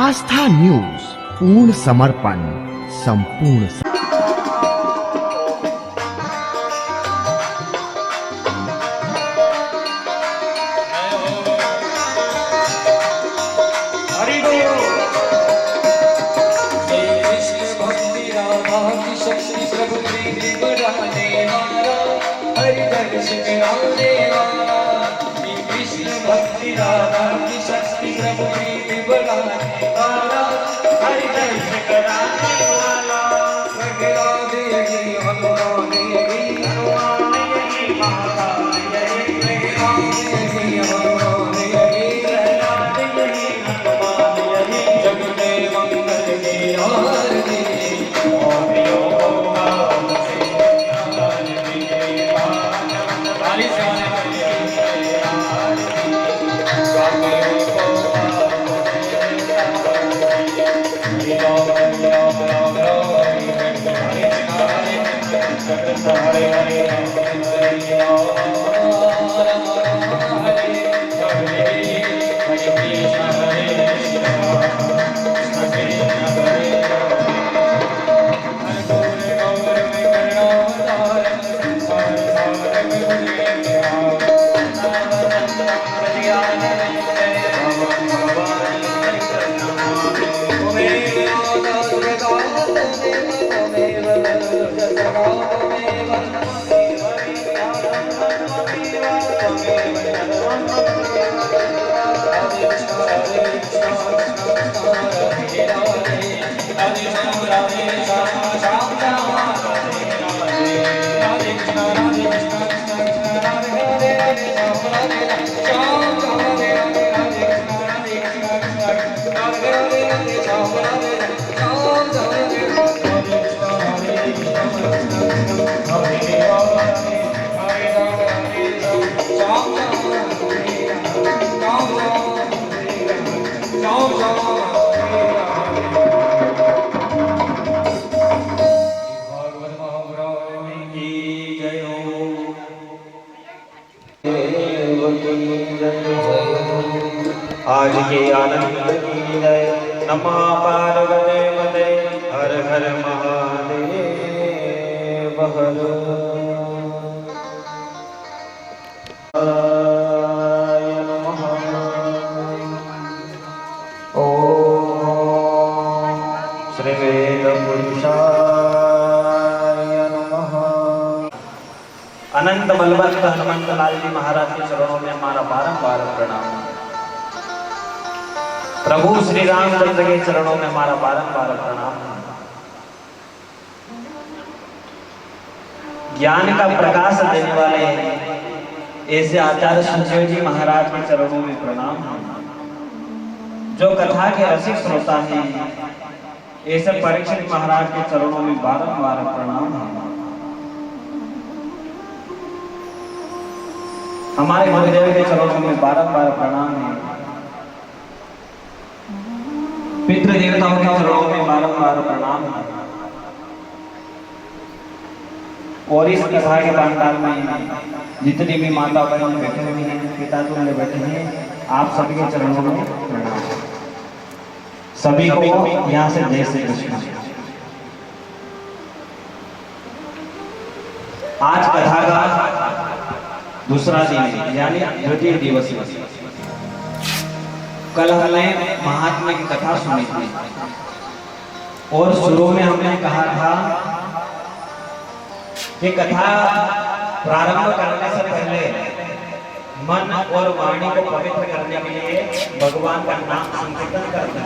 आस्था news, पूर्ण समर्पण, संपूर्ण भक्ति राधा की शक्ति प्रभु की बढ़ाने वाला, हरि दर्श कराने वाला, राधे यही हनुमान यही हनुमान यही माता यही राधे यही हनुमान यही राधे यही हनुमान यही जग में मंगल की आरती और योग नाम से आरती ताली से Hare Hare आज के आनंद की जय। नमः पार्वते पते हर हर महादेव हर। ओम श्री वेद पुरुषाय नमः। अनंत बलवंत हनुमंत लाल जी महाराज के चरणों में हमारा बारंबार प्रणाम। प्रभु श्री रामचंद्र के चरणों में हमारा बारंबार प्रणाम। ज्ञान का प्रकाश देने वाले ऐसे आचार्य सुखदेव जी महाराज के चरणों में प्रणाम। जो कथा के रसिक श्रोता हैं ऐसे परीक्षित महाराज के चरणों में बारंबार प्रणाम। हमारे गुरुदेव के चरणों में बारंबार प्रणाम है। पितृ देवताओं के चरणों में बारंबार प्रणाम है। और इस कथा के पंडाल में जितनी भी माता बहन बैठे हुए हैं, पिता तुल्य बैठे हैं, आप सभी के चरणों में प्रणाम। सभी को यहाँ से जय श्री कृष्ण। आज कथा का दूसरा दिन है, यानी द्वितीय दिवस। कल हमने महात्मा की कथा सुनी थी और शुरू में हमने कहा था कि कथा प्रारंभ करने से पहले मन और वाणी को पवित्र करने के लिए भगवान का नाम संकीर्तन करते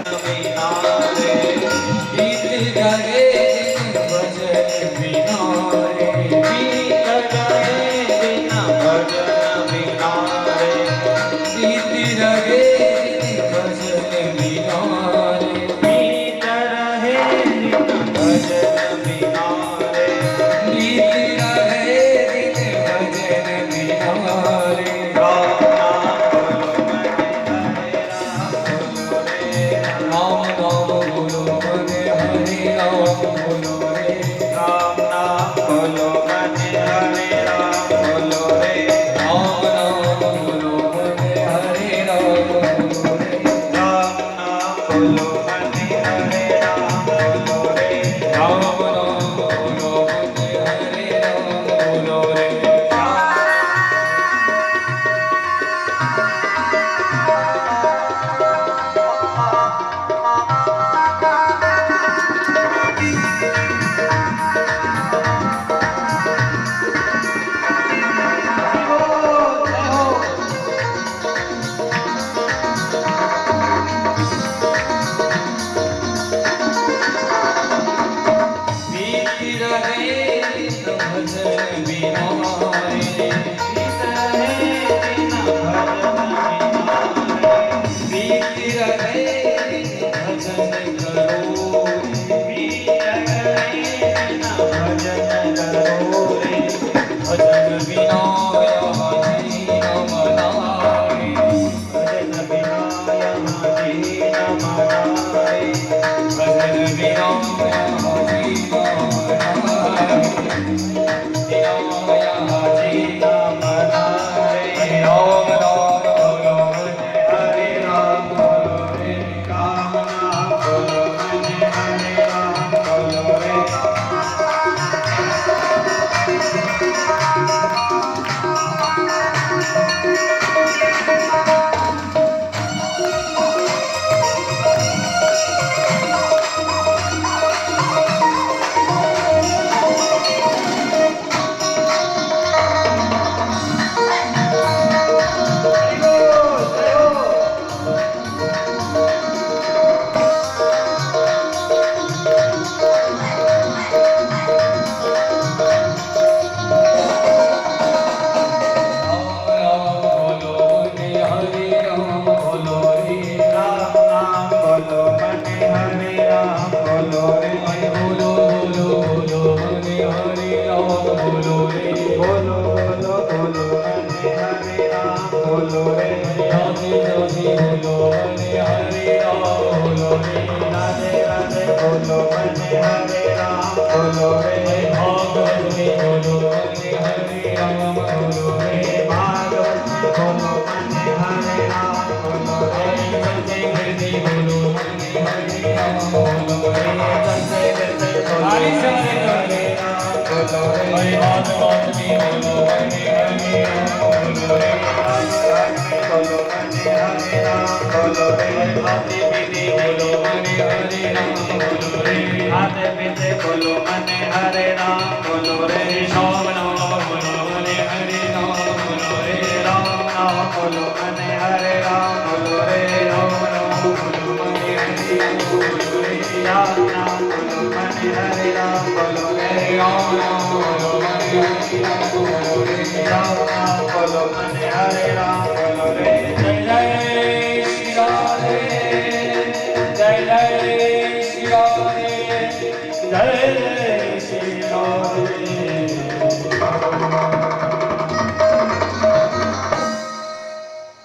बोलो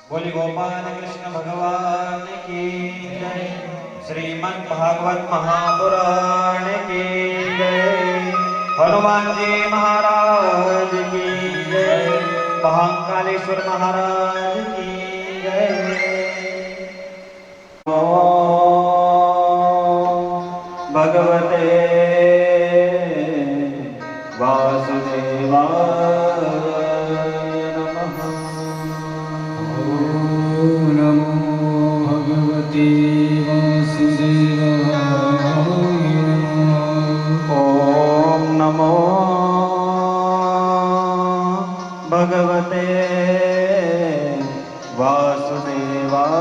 बोली गोपाल कृष्ण भगवान की जय। श्रीमद् भागवत महापुराण की जय। हनुमान जी महाराज की जय। महाकालेश्वर महाराज की जय। भगवते वासुदेवाय भगवते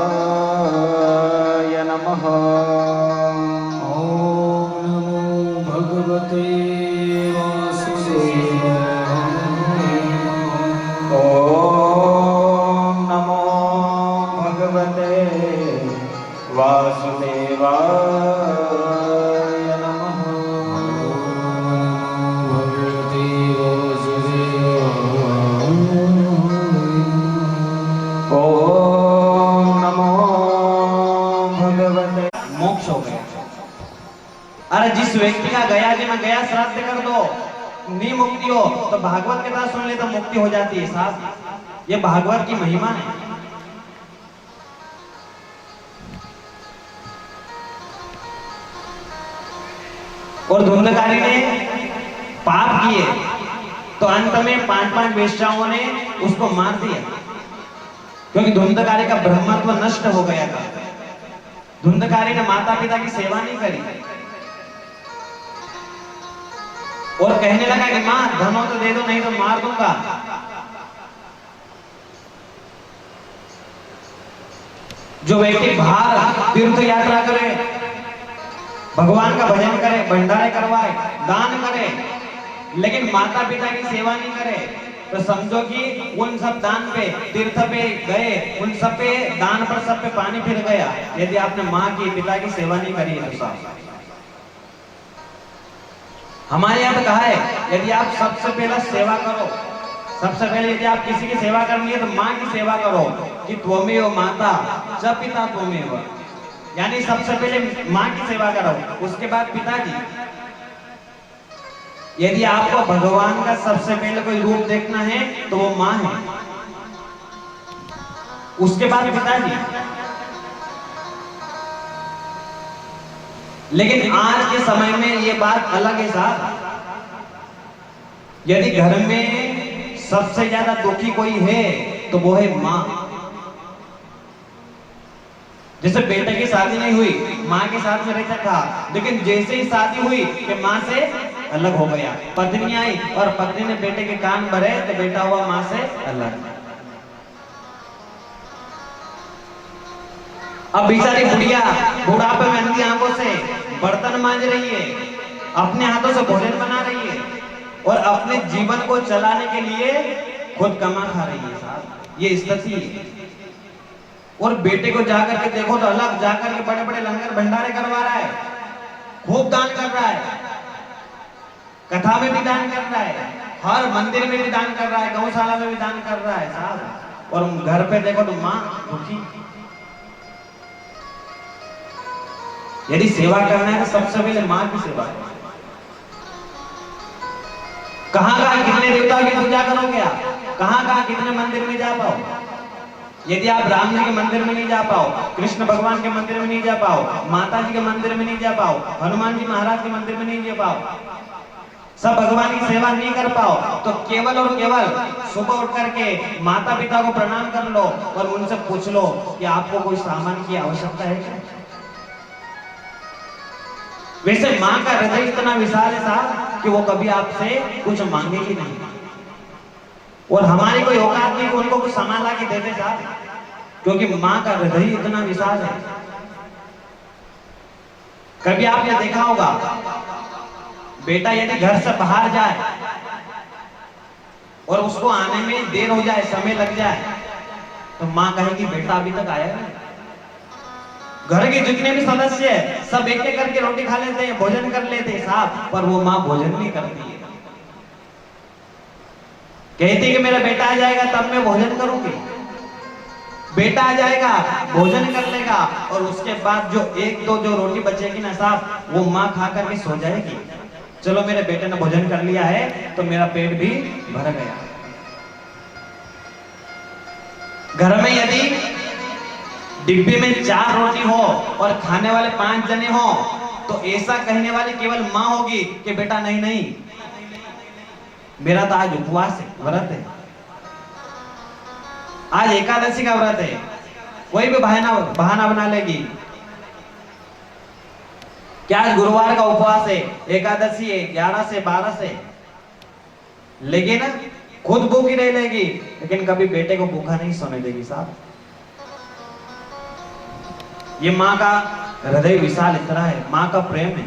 वासुदेवाय नमः। ओम नमो भगवते वासुदेवाय। ओम नमो भगवते वासुदेवाय नमः। भगवते वासुदेवाय। ओम नमो भगवते। मोक्ष हो गया। अरे जिस व्यक्ति का गया जी में गया श्राद्ध कर दो, नी मुक्ति हो, तो भागवत कथा सुन ले तो मुक्ति हो जाती है साहब। ये भागवत की महिमा है। और धुंधकारी ने पाप किए तो अंत में 5 वेश्याओं ने उसको मार दिया, क्योंकि धुंधकारी का ब्रह्मत्व नष्ट हो गया था। धुंधकारी ने माता पिता की सेवा नहीं करी और कहने लगा कि मां धन हो तो दे दो, नहीं तो मार दूंगा। जो व्यक्ति बाहर तीर्थ यात्रा करे, भगवान का भजन करे, भंडारे करवाए, दान करे, लेकिन माता पिता की सेवा नहीं करे, तो समझो कि उन सब दान पे, तीर्थ पे गए, उन सब पे दान पर सब पे पानी फिर गया, यदि आपने माँ की पिता की सेवा नहीं करी है। तो हमारे यहाँ कहा है यदि आप सबसे पहले सेवा करो, सबसे पहले यदि आप किसी की सेवा करनी है तो माँ की सेवा करो कि त्वमेव माता च पिता त्वमेव। यानी सबसे पहले माँ की सेवा करो, उसके बाद पिताजी। यदि आपको भगवान का सबसे पहले कोई रूप देखना है तो वो माँ है, उसके बाद पिताजी। लेकिन आज के समय में ये बात अलग है साहब। यदि घर में सबसे ज्यादा दुखी कोई है तो वो है माँ। जैसे बेटे की शादी नहीं हुई, माँ के साथ में रहता था, लेकिन जैसे ही शादी हुई कि माँ से अलग हो गया। पत्नी आई और पत्नी ने बेटे के कान भरे तो बेटा हुआ माँ से अलग। अब बेचारी बुढ़िया बुढ़ापे में अंधी आंखों से बर्तन मांज रही है, अपने हाथों से भोजन बना रही है और अपने जीवन को चलाने के लिए खुद कमा खा रही है साहब। ये स्थिति है। और बेटे को जाकर के देखो तो अलग जाकर के बड़े बड़े लंगर भंडारे करवा रहा है, खूब दान कर रहा है, कथा में भी दान कर रहा है, हर मंदिर में भी दान कर रहा है, गौशाला में भी दान कर रहा है साहब। और घर पे देखो तो माँ दुखी। यदि सेवा करना है तो सबसे पहले माँ की सेवा करो। कहां कितने देवताओं की पूजा करोगे आप, कहां कितने मंदिर में जा पाओ। यदि आप राम जी के मंदिर में नहीं जा पाओ, कृष्ण भगवान के मंदिर में नहीं जा पाओ, माता जी के मंदिर में नहीं जा पाओ, हनुमान जी महाराज के मंदिर में नहीं जा पाओ, सब भगवान की सेवा नहीं कर पाओ, तो केवल और केवल सुबह उठ करके माता पिता को प्रणाम कर लो और उनसे पूछ लो कि आपको कोई सामान की आवश्यकता है क्या। वैसे माँ का हृदय इतना विशाल है साहब कि वो कभी आपसे कुछ मांगेगी नहीं, और हमारी कोई औकात नहीं कि उनको कुछ सामान ला के देते साहब, क्योंकि माँ का हृदय इतना विशाल है। कभी आपने देखा होगा बेटा यदि घर से बाहर जाए और उसको आने में देर हो जाए, समय लग जाए, तो माँ कहेगी बेटा अभी तक आया नहीं। घर के जितने भी सदस्य हैं सब एक एक करके रोटी खा लेते हैं, भोजन कर लेते हैं साहब, पर वो माँ भोजन नहीं करती है। कहती है कि मेरा बेटा आ जाएगा तब मैं भोजन करूंगी। बेटा आ जाएगा, भोजन कर लेगा और उसके बाद जो एक दो जो रोटी बचेगी ना साहब, वो माँ खा करके सो जाएगी। चलो मेरे बेटे ने भोजन कर लिया है तो मेरा पेट भी भर गया। घर में यदि डिब्बे में 4 रोटी हो और खाने वाले 5 जने हो तो ऐसा कहने वाली केवल माँ होगी कि बेटा नहीं नहीं, मेरा तो आज उपवास है, व्रत है, आज एकादशी का व्रत है। कोई भी बहाना बना लेगी क्या आज गुरुवार का उपवास है, एकादशी है, 11 से 12 से, लेकिन खुद भूखी रह लेगी, लेकिन कभी बेटे को भूखा नहीं सोने देगी साहब। ये माँ का हृदय विशाल इतना है, माँ का प्रेम है।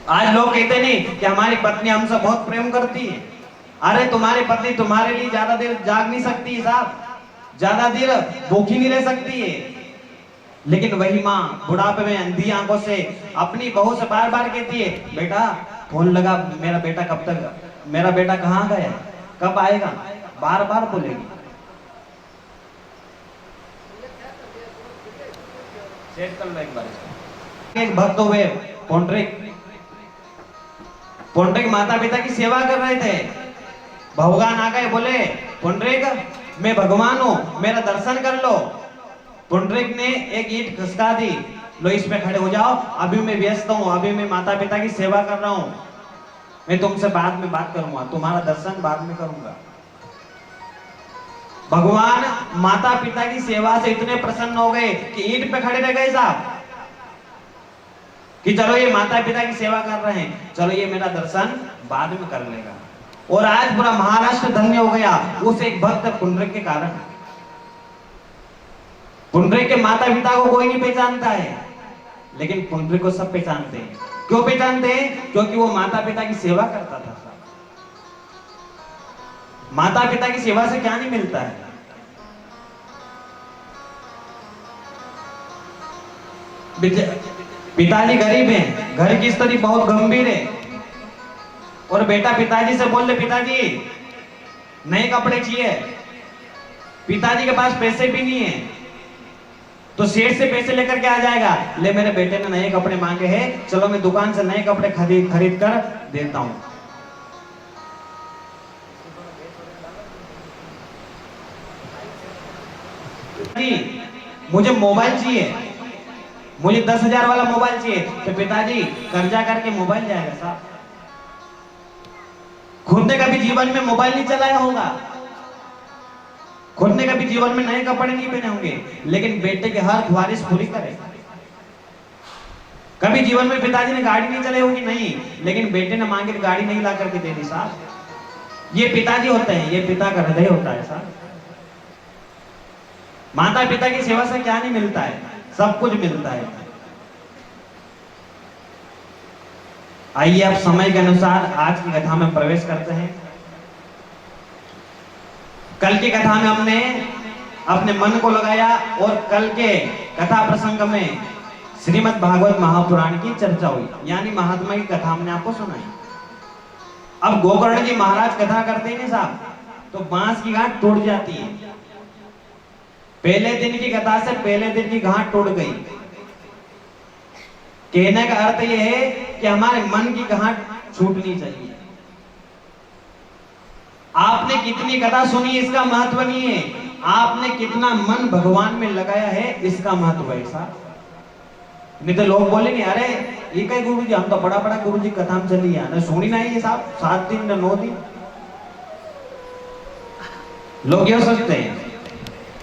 आज लोग कहते नहीं कि हमारी पत्नी हमसे बहुत प्रेम करती है। अरे तुम्हारी पत्नी तुम्हारे लिए ज्यादा देर जाग नहीं सकती है साहब, ज्यादा देर भूखी नहीं रह सकती है, लेकिन वही माँ बुढ़ापे में अंधी आंखों से अपनी बहू से बार बार कहती है बेटा फोन लगा, मेरा बेटा कब तक, मेरा बेटा कहाँ गया, कब आएगा, बार बार बोलेगी। एक भक्त हुए पुंडरीक माता पिता की सेवा कर रहे थे। भगवान आ गए, बोले पुंडरीक मैं भगवान हूं, मेरा दर्शन कर लो। पुंडरीक ने एक ईंट खसका दी, लो इस पे खड़े हो जाओ, अभी मैं व्यस्त हूं, अभी मैं माता पिता की सेवा कर रहा हूं, मैं तुमसे बाद में बात करूंगा, तुम्हारा दर्शन बाद में करूंगा। भगवान माता पिता की सेवा से इतने प्रसन्न हो गए कि ईंट पे खड़े रह गए साहब, कि चलो ये माता पिता की सेवा कर रहे हैं, चलो ये मेरा दर्शन बाद में कर लेगा। और आज पूरा महाराष्ट्र धन्य हो गया उस एक भक्त पुंडरीक के कारण। पुंडरीक के माता पिता को कोई नहीं पहचानता है, लेकिन पुंडरीक को सब पहचानते हैं। क्यों पहचानते हैं? क्योंकि वो माता पिता की सेवा करता था। माता पिता की सेवा से क्या नहीं मिलता है? पिताजी गरीब हैं, घर की स्थिति बहुत गंभीर है, और बेटा पिताजी से बोल ले पिताजी नए कपड़े चाहिए, पिताजी के पास पैसे भी नहीं है, तो सेठ से पैसे लेकर के आ जाएगा, ले मेरे बेटे ने नए कपड़े मांगे हैं, चलो मैं दुकान से नए कपड़े खरीद कर देता हूं। मुझे मोबाइल चाहिए, मुझे 10,000 वाला मोबाइल चाहिए, तो पिताजी कर्जा करके मोबाइल जाएगा साहब। खुद ने कभी जीवन में मोबाइल नहीं चलाया होगा, खुद ने कभी जीवन में नए कपड़े नहीं पहने होंगे, लेकिन बेटे की हर ख्वाहिश पूरी करे। कभी जीवन में पिताजी ने गाड़ी नहीं चलाई होगी, नहीं, लेकिन बेटे ने मांगे गाड़ी नहीं ला करके दे दी साहब। ये पिताजी होते हैं, ये पिता का हृदय होता है साहब। माता पिता की सेवा से क्या नहीं मिलता है, सब कुछ मिलता है। आइए अब समय के अनुसार आज की कथा में प्रवेश करते हैं। कल की कथा में हमने अपने मन को लगाया और कल के कथा प्रसंग में श्रीमद् भागवत महापुराण की चर्चा हुई, यानी महात्मा की कथा हमने आपको सुनाई। अब गोकर्ण जी महाराज कथा करते हैं साहब, तो बांस की गांठ टूट जाती है। पहले दिन की कथा से पहले दिन की गांठ टूट गई। कहने का अर्थ यह है कि हमारे मन की गांठ छूटनी चाहिए। आपने कितनी कथा सुनी इसका महत्व नहीं है, आपने कितना मन भगवान में लगाया है इसका महत्व है साहब। नहीं तो लोग बोलेंगे अरे ये कई गुरु जी, हम तो बड़ा बड़ा गुरु जी कथा में चली है ना, सुनी ना ये साहब 7 दिन न 9 दिन, लोग ये सोचते हैं।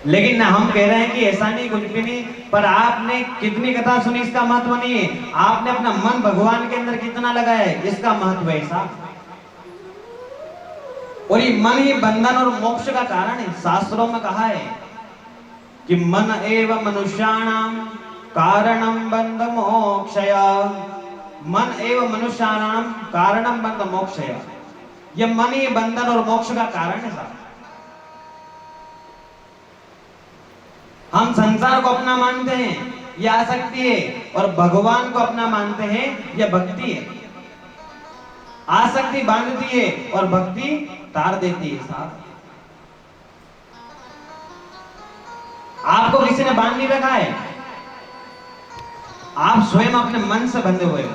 लेकिन ना, हम कह रहे हैं कि ऐसा नहीं, कुछ भी नहीं, पर आपने कितनी कथा सुनी इसका महत्व नहीं है, आपने अपना मन भगवान के अंदर कितना लगाया है इसका महत्व है साहब। और ये मन ही बंधन और मोक्ष का कारण है। शास्त्रों में कहा है कि मन एव मनुष्याणाम कारणम बंध मोक्षय, मन एव मनुष्याणाम कारणम बंध मोक्षय। ये मन ही बंधन और मोक्ष का कारण है साहब। हम संसार को अपना मानते हैं, यह आसक्ति है, और भगवान को अपना मानते हैं, यह भक्ति है। आसक्ति बांधती है और भक्ति तार देती है साहब। आपको किसी ने बांध नहीं रखा है, आप स्वयं अपने मन से बंधे हुए हो।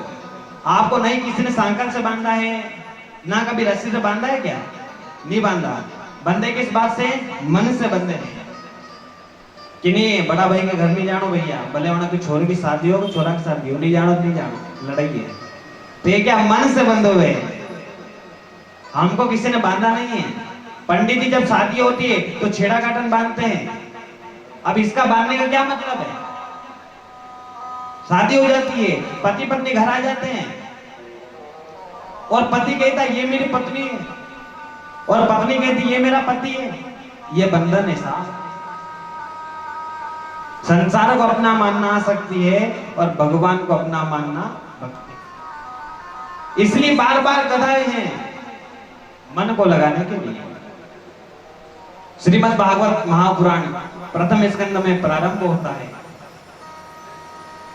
आपको नहीं किसी ने सांकल से बांधा है, ना कभी रस्सी से बांधा है, क्या नहीं बांधा। बंधे किस बात से? मन से बंधे हैं कि नहीं बड़ा भाई के घर नहीं जानो भैया, भले वहां कोई छोरे की शादी हो, छोरा की शादी हो, नहीं जानो नहीं जानो, लड़ाई है। तो ये क्या मन से बंधे हुए हैं, हमको किसी ने बांधा नहीं है। पंडित जी जब शादी होती है तो छेड़ा काटन बांधते हैं। अब इसका बांधने का क्या मतलब है? शादी हो जाती है, पति पत्नी घर आ जाते हैं, और पति कहता है ये मेरी पत्नी है, और पत्नी कहती है ये मेरा पति है। ये बंधन है साहब। संसार को अपना मानना आसक्ति है, और भगवान को अपना मानना भक्ति। इसलिए बार बार कथाएं हैं मन को लगाने के लिए। श्रीमद् भागवत महापुराण प्रथम स्कंद में प्रारंभ होता है,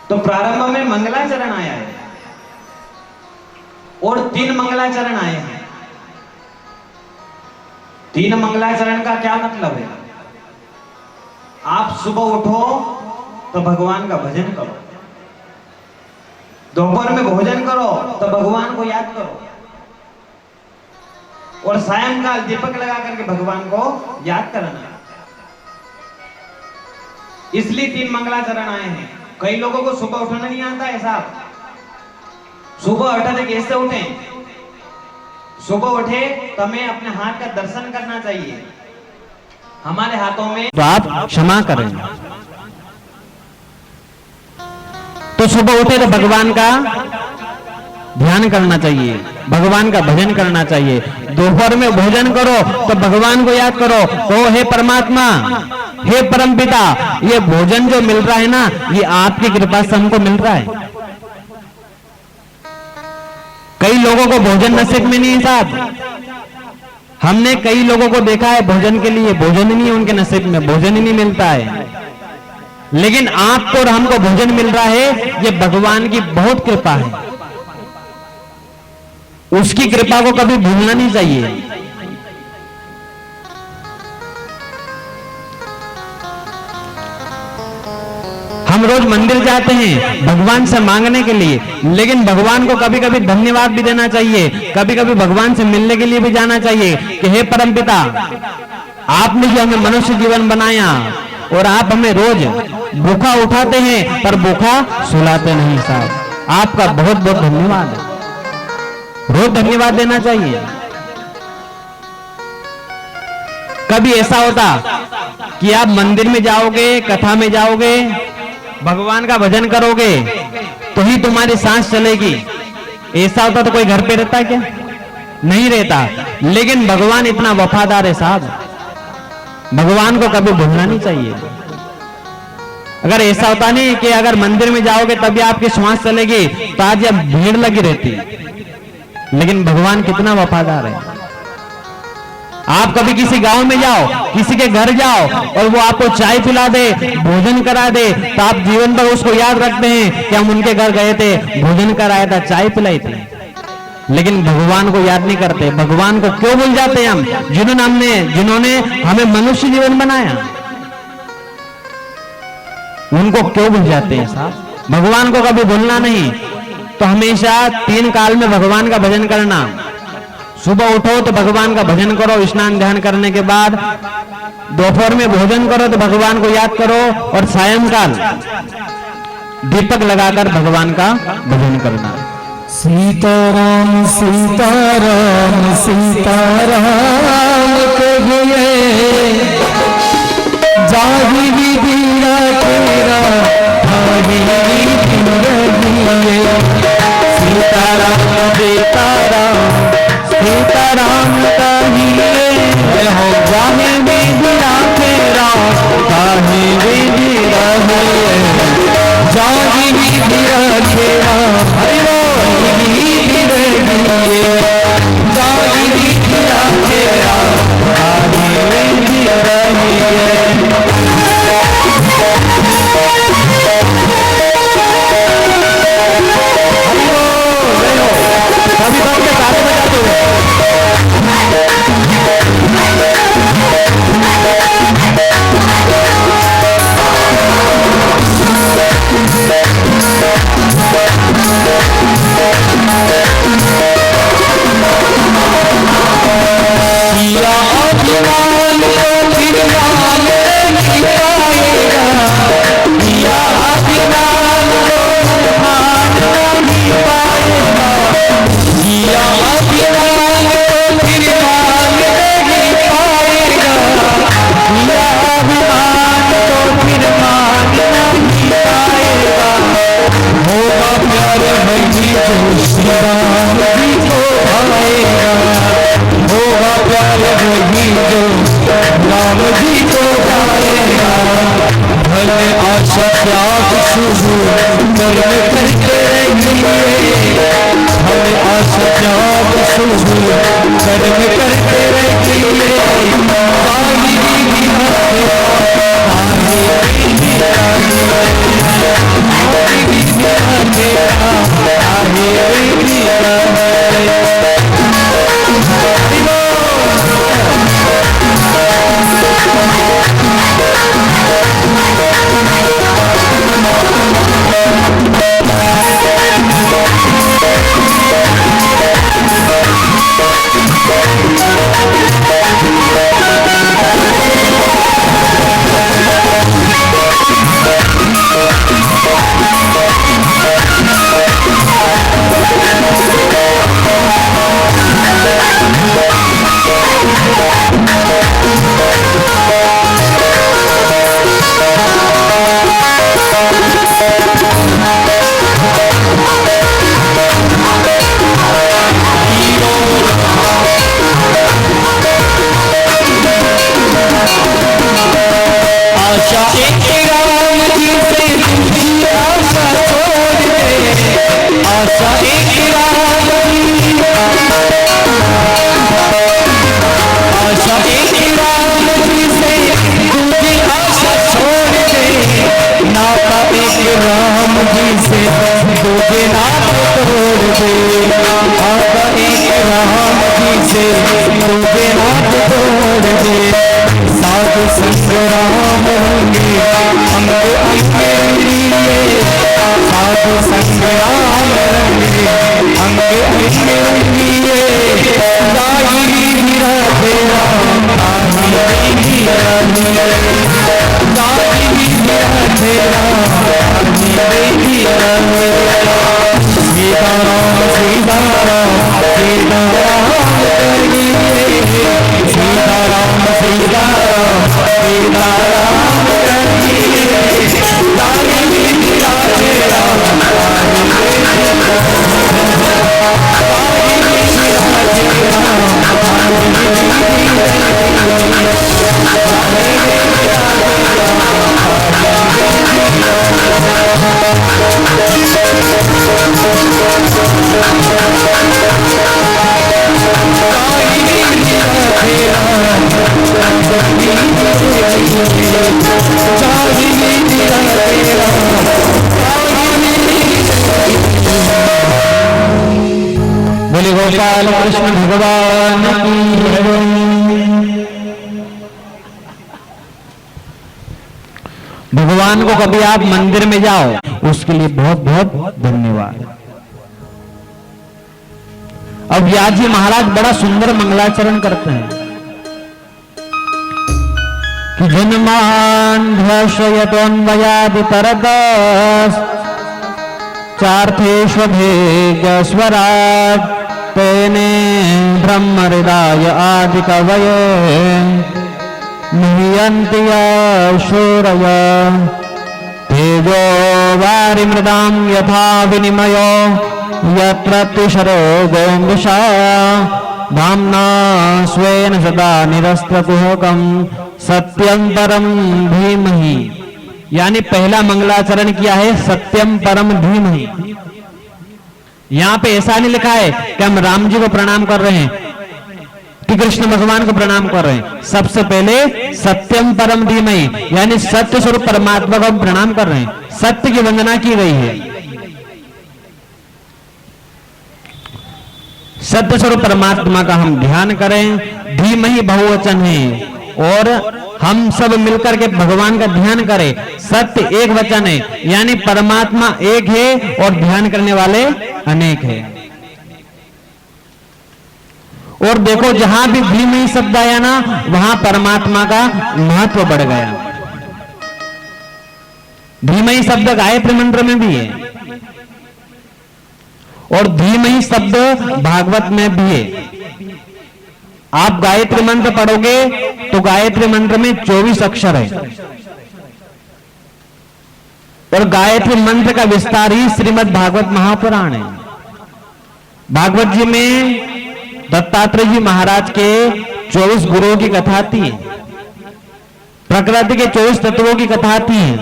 तो प्रारंभ में मंगलाचरण आया है, और 3 मंगलाचरण आए हैं। 3 मंगलाचरण का क्या मतलब है? आप सुबह उठो तो भगवान का भजन करो, दोपहर में भोजन करो तो भगवान को याद करो, और सायंकाल दीपक लगा करके भगवान को याद करना। इसलिए 3 मंगलाचरण आए हैं। कई लोगों को सुबह उठना नहीं आता है साहब। सुबह उठे थे कैसे उठे? सुबह उठे तो हमें अपने हाथ का दर्शन करना चाहिए। हमारे हाथों में तो आप क्षमा करें। तो सुबह उठे तो भगवान का ध्यान करना चाहिए, भगवान का भजन करना चाहिए। दोपहर में भोजन करो तो भगवान को याद करो, ओ हे परमात्मा, हे परमपिता, ये भोजन जो मिल रहा है ना, ये आपकी कृपा से हमको मिल रहा है। कई लोगों को भोजन नसीब में नहीं है साहब। हमने कई लोगों को देखा है भोजन के लिए भोजन ही नहीं है उनके नसीब में, भोजन ही नहीं मिलता है। लेकिन आपको और हमको भोजन मिल रहा है, ये भगवान की बहुत कृपा है। उसकी कृपा को कभी भूलना नहीं चाहिए। हम रोज मंदिर जाते हैं भगवान से मांगने के लिए, लेकिन भगवान को कभी कभी धन्यवाद भी देना चाहिए, कभी कभी भगवान से मिलने के लिए भी जाना चाहिए कि हे परमपिता, आपने जो हमें मनुष्य जीवन बनाया और आप हमें रोज भूखा उठाते हैं पर भूखा सुलाते नहीं साहब, आपका बहुत बहुत धन्यवाद है। रोज धन्यवाद देना चाहिए। कभी ऐसा होता कि आप मंदिर में जाओगे, कथा में जाओगे, भगवान का भजन करोगे तो ही तुम्हारी सांस चलेगी, ऐसा होता तो कोई घर पे रहता क्या? नहीं रहता। लेकिन भगवान इतना वफादार है साहब, भगवान को कभी भूलना नहीं चाहिए। अगर ऐसा होता नहीं कि अगर मंदिर में जाओगे तभी आपकी श्वास चलेगी तो आज अब भीड़ लगी रहती, लेकिन भगवान कितना वफादार है। आप कभी किसी गांव में जाओ, किसी के घर जाओ और वो आपको चाय पिला दे, भोजन करा दे, तो आप जीवन भर उसको याद रखते हैं कि हम उनके घर गए थे, भोजन कराया था, चाय पिलाई थी। लेकिन भगवान को याद नहीं करते। भगवान को क्यों भूल जाते हैं हम, जिन्होंने हमें मनुष्य जीवन बनाया, उनको क्यों भूल जाते हैं साहब? भगवान को कभी भूलना नहीं। तो हमेशा 3 काल में भगवान का भजन करना। सुबह उठो तो भगवान का भजन करो, स्नान ध्यान करने के बाद दोपहर में भोजन करो तो भगवान को याद करो, और सायंकाल दीपक लगाकर भगवान का भजन करना। सीताराम सीताराम सीताराम कहिए, जाहि विधि तेरा भावी रहिए। सीताराम सीताराम सीताराम कहिए, जाहि विधि तेरा भावी रहिए। जाहि विधि तेरा संग्राम होंगे अंग अंगे सीताराम सीताराम सीताराम करिए सीताराम सीताराम सीताराम करिए लागे मेरी राधे राम बोले गोपाल कृष्ण भगवान की जय। भगवान को कभी आप मंदिर में जाओ उसके लिए बहुत बहुत धन्यवाद। अब व्यास जी महाराज बड़ा सुंदर मंगलाचरण करते हैं कि जन्मान्ध्रशयतोन्वयादि तरदस चार्थेष्वभेजस्वराट तेने ब्रह्म हृदय आदि कवये नियन्ति शूरय तेजो वारिमृदां यथा विनिमयो यत्र तिशरो गोंगुषा धाम्ना स्वेन सदा निरस्तकुहकं सत्यं परम धीमहि। यानी पहला मंगलाचरण किया है सत्यम परम धीमहि। यहां पे ऐसा नहीं लिखा है कि हम राम जी को प्रणाम कर रहे हैं कि कृष्ण भगवान को प्रणाम कर रहे हैं। सबसे पहले सत्यम परम धीमहि यानी सत्य स्वरूप परमात्मा को हम प्रणाम कर रहे हैं, सत्य की वंदना की गई है। सत्य स्वरूप परमात्मा का हम ध्यान करें। धीमहि बहुवचन है और हम सब मिलकर के भगवान का ध्यान करें। सत्य एक वचन है यानी परमात्मा एक है और ध्यान करने वाले अनेक है। और देखो जहां भी धीमहि शब्द आया ना वहां परमात्मा का महत्व बढ़ गया। धीमहि शब्द गायत्री मंत्र में भी है और धीमहि शब्द भागवत में भी है। आप गायत्री मंत्र पढ़ोगे तो गायत्री मंत्र में 24 अक्षर है और गायत्री मंत्र का विस्तार ही श्रीमद् भागवत महापुराण है। भागवत जी में दत्तात्रेय जी महाराज के 24 गुरुओं की कथा आती है, प्रकृति के 24 तत्वों की कथा आती है,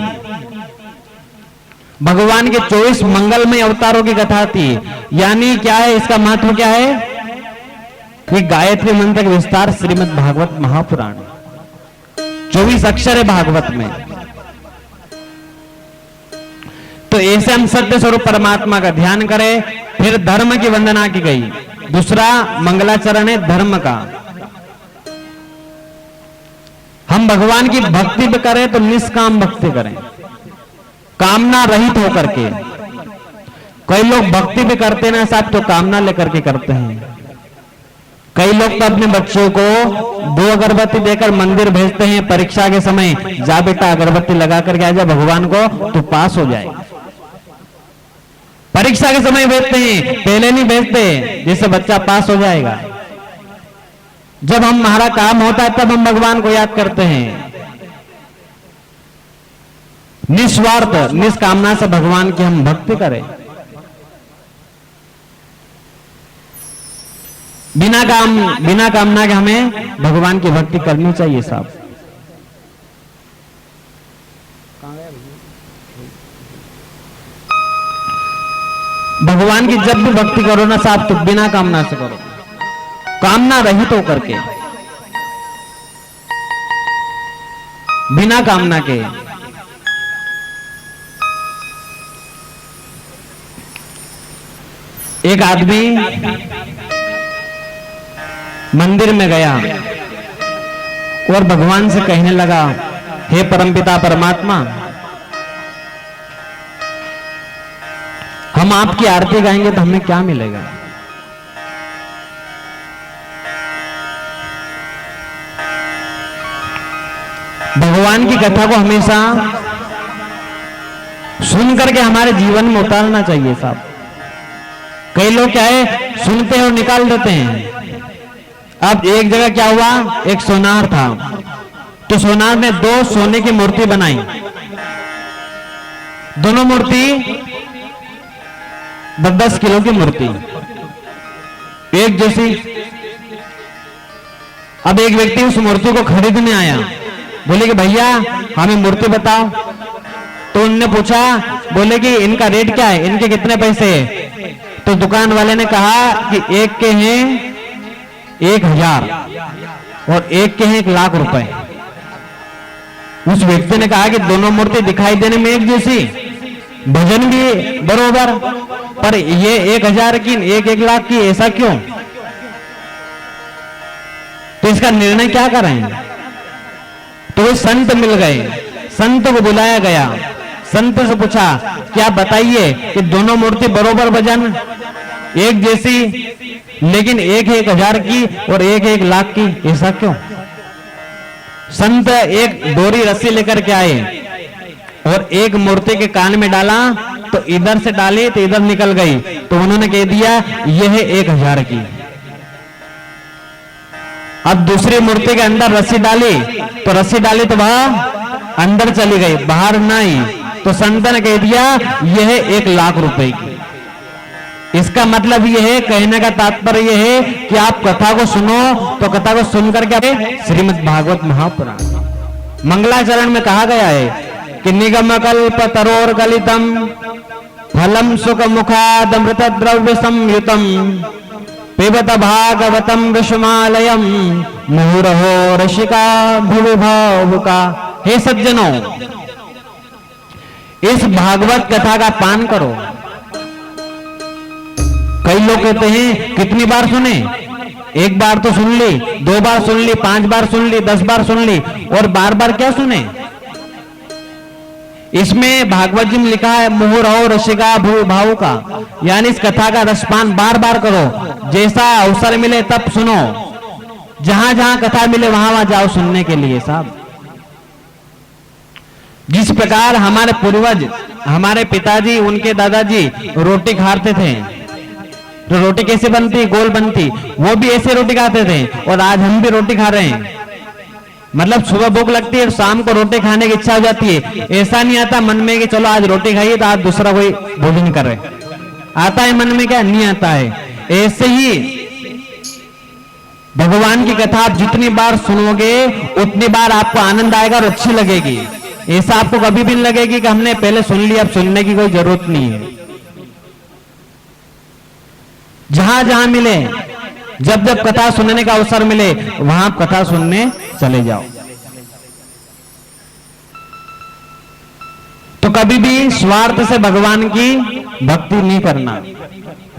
भगवान के 24 मंगलमय अवतारों की कथा आती है। यानी क्या है, इसका महत्व क्या है कि गायत्री मंत्र का विस्तार श्रीमद् भागवत महापुराण 24 अक्षर है भागवत में। तो ऐसे हम सत्य स्वरूप परमात्मा का ध्यान करें। फिर धर्म की वंदना की गई। दूसरा मंगलाचरण है धर्म का। हम भगवान की भक्ति भी करें तो निष्काम भक्ति करें, कामना रहित होकर के। कई लोग भक्ति भी करते ना साहब तो कामना लेकर के करते हैं। कई लोग तो अपने बच्चों को 2 अगरबत्ती देकर मंदिर भेजते हैं परीक्षा के समय, जा बेटा अगरबत्ती लगा करके आ जा भगवान को तो पास हो जाएगा। परीक्षा के समय भेजते हैं, पहले नहीं भेजते जिससे बच्चा पास हो जाएगा। जब हम हमारा काम होता है तब हम भगवान को याद करते हैं। निस्वार्थ निष्कामना से भगवान की हम भक्ति करें। बिना कामना के हमें भगवान की भक्ति करनी चाहिए साहब। भगवान की जब भी भक्ति करो ना साहब तो बिना कामना से करो, कामना रहित होकर के, बिना कामना के। एक आदमी मंदिर में गया और भगवान से कहने लगा, हे परमपिता परमात्मा, हम आपकी आरती गाएंगे तो हमें क्या मिलेगा? भगवान की कथा को हमेशा सुन करके हमारे जीवन में उतारना चाहिए साहब। कई लोग क्या है, सुनते हैं और निकाल देते हैं। अब एक जगह क्या हुआ, एक सोनार था, तो सोनार ने 2 सोने की मूर्ति बनाई। दोनों मूर्ति 10-10 किलो की मूर्ति, एक जैसी। अब एक व्यक्ति उस मूर्ति को खरीदने आया, बोले कि भैया हमें मूर्ति बताओ। तो उनने पूछा, बोले कि इनका रेट क्या है, इनके कितने पैसे है? तो दुकान वाले ने कहा कि एक के हैं 1000 और एक के हैं 1,00,000 रुपए। उस व्यक्ति ने कहा कि दोनों मूर्ति दिखाई देने में एक जैसी, भजन भी बरोबर, पर ये 1000 की, एक 1,00,000 की, ऐसा क्यों? तो इसका निर्णय क्या करें? तो वे संत मिल गए, संत को बुलाया गया, संत से पूछा कि आप बताइए कि दोनों मूर्ति बरोबर वजन, एक जैसी, लेकिन एक 1,000 की और एक 1,00,000 की, ऐसा क्यों? संत एक डोरी रस्सी लेकर के आए और एक मूर्ति के कान में डाला, तो इधर से डाली तो इधर निकल गई, तो उन्होंने कह दिया यह 1,000 की। अब दूसरी मूर्ति के अंदर रस्सी डाली, तो रस्सी डाली तो वह अंदर चली गई, बाहर नहीं, तो संत ने कह दिया यह 1,00,000 रुपए की। इसका मतलब यह है, कहने का तात्पर्य यह है कि आप कथा को सुनो, तो कथा को सुनकर के श्रीमद् भागवत महापुराण मंगलाचरण में कहा गया है कि निगम कल्प तरोर गलितम फलम सुख मुखादमृत द्रव्य संयुतम पिबत भागवतम विषमालयम मुहुरहो रसिका भुविभावुका। हे सज्जनों, इस भागवत कथा का पान करो। कई लोग कहते हैं कितनी बार सुने, एक बार तो सुन ली, 2 बार सुन ली, 5 बार सुन ली, 10 बार सुन ली, और बार बार क्या सुने? इसमें भागवत जी में लिखा है मुहुरहो रसिका भुविभावुका, यानी इस कथा का रसपान बार बार करो, जैसा अवसर मिले तब सुनो, जहां जहां कथा मिले वहां वहां जाओ सुनने के लिए साहब। जिस प्रकार हमारे पूर्वज, हमारे पिताजी, उनके दादाजी रोटी खाते थे, तो रोटी कैसे बनती, गोल बनती, वो भी ऐसे रोटी खाते थे, और आज हम भी रोटी खा रहे हैं। मतलब सुबह भूख लगती है, शाम को रोटी खाने की इच्छा हो जाती है। ऐसा नहीं आता मन में कि चलो आज रोटी खाइए तो आज दूसरा कोई भोजन कर रहे, आता है मन में? क्या नहीं आता है। ऐसे ही भगवान की कथा आप जितनी बार सुनोगे उतनी बार आपको आनंद आएगा और अच्छी लगेगी। ऐसा आपको कभी भी नहीं लगेगी कि हमने पहले सुन लिया, अब सुनने की कोई जरूरत नहीं है। जहां जहां मिले, जब जब कथा सुनने का अवसर मिले, वहां कथा सुनने चले जाओ। तो कभी भी स्वार्थ से भगवान की भक्ति नहीं करना,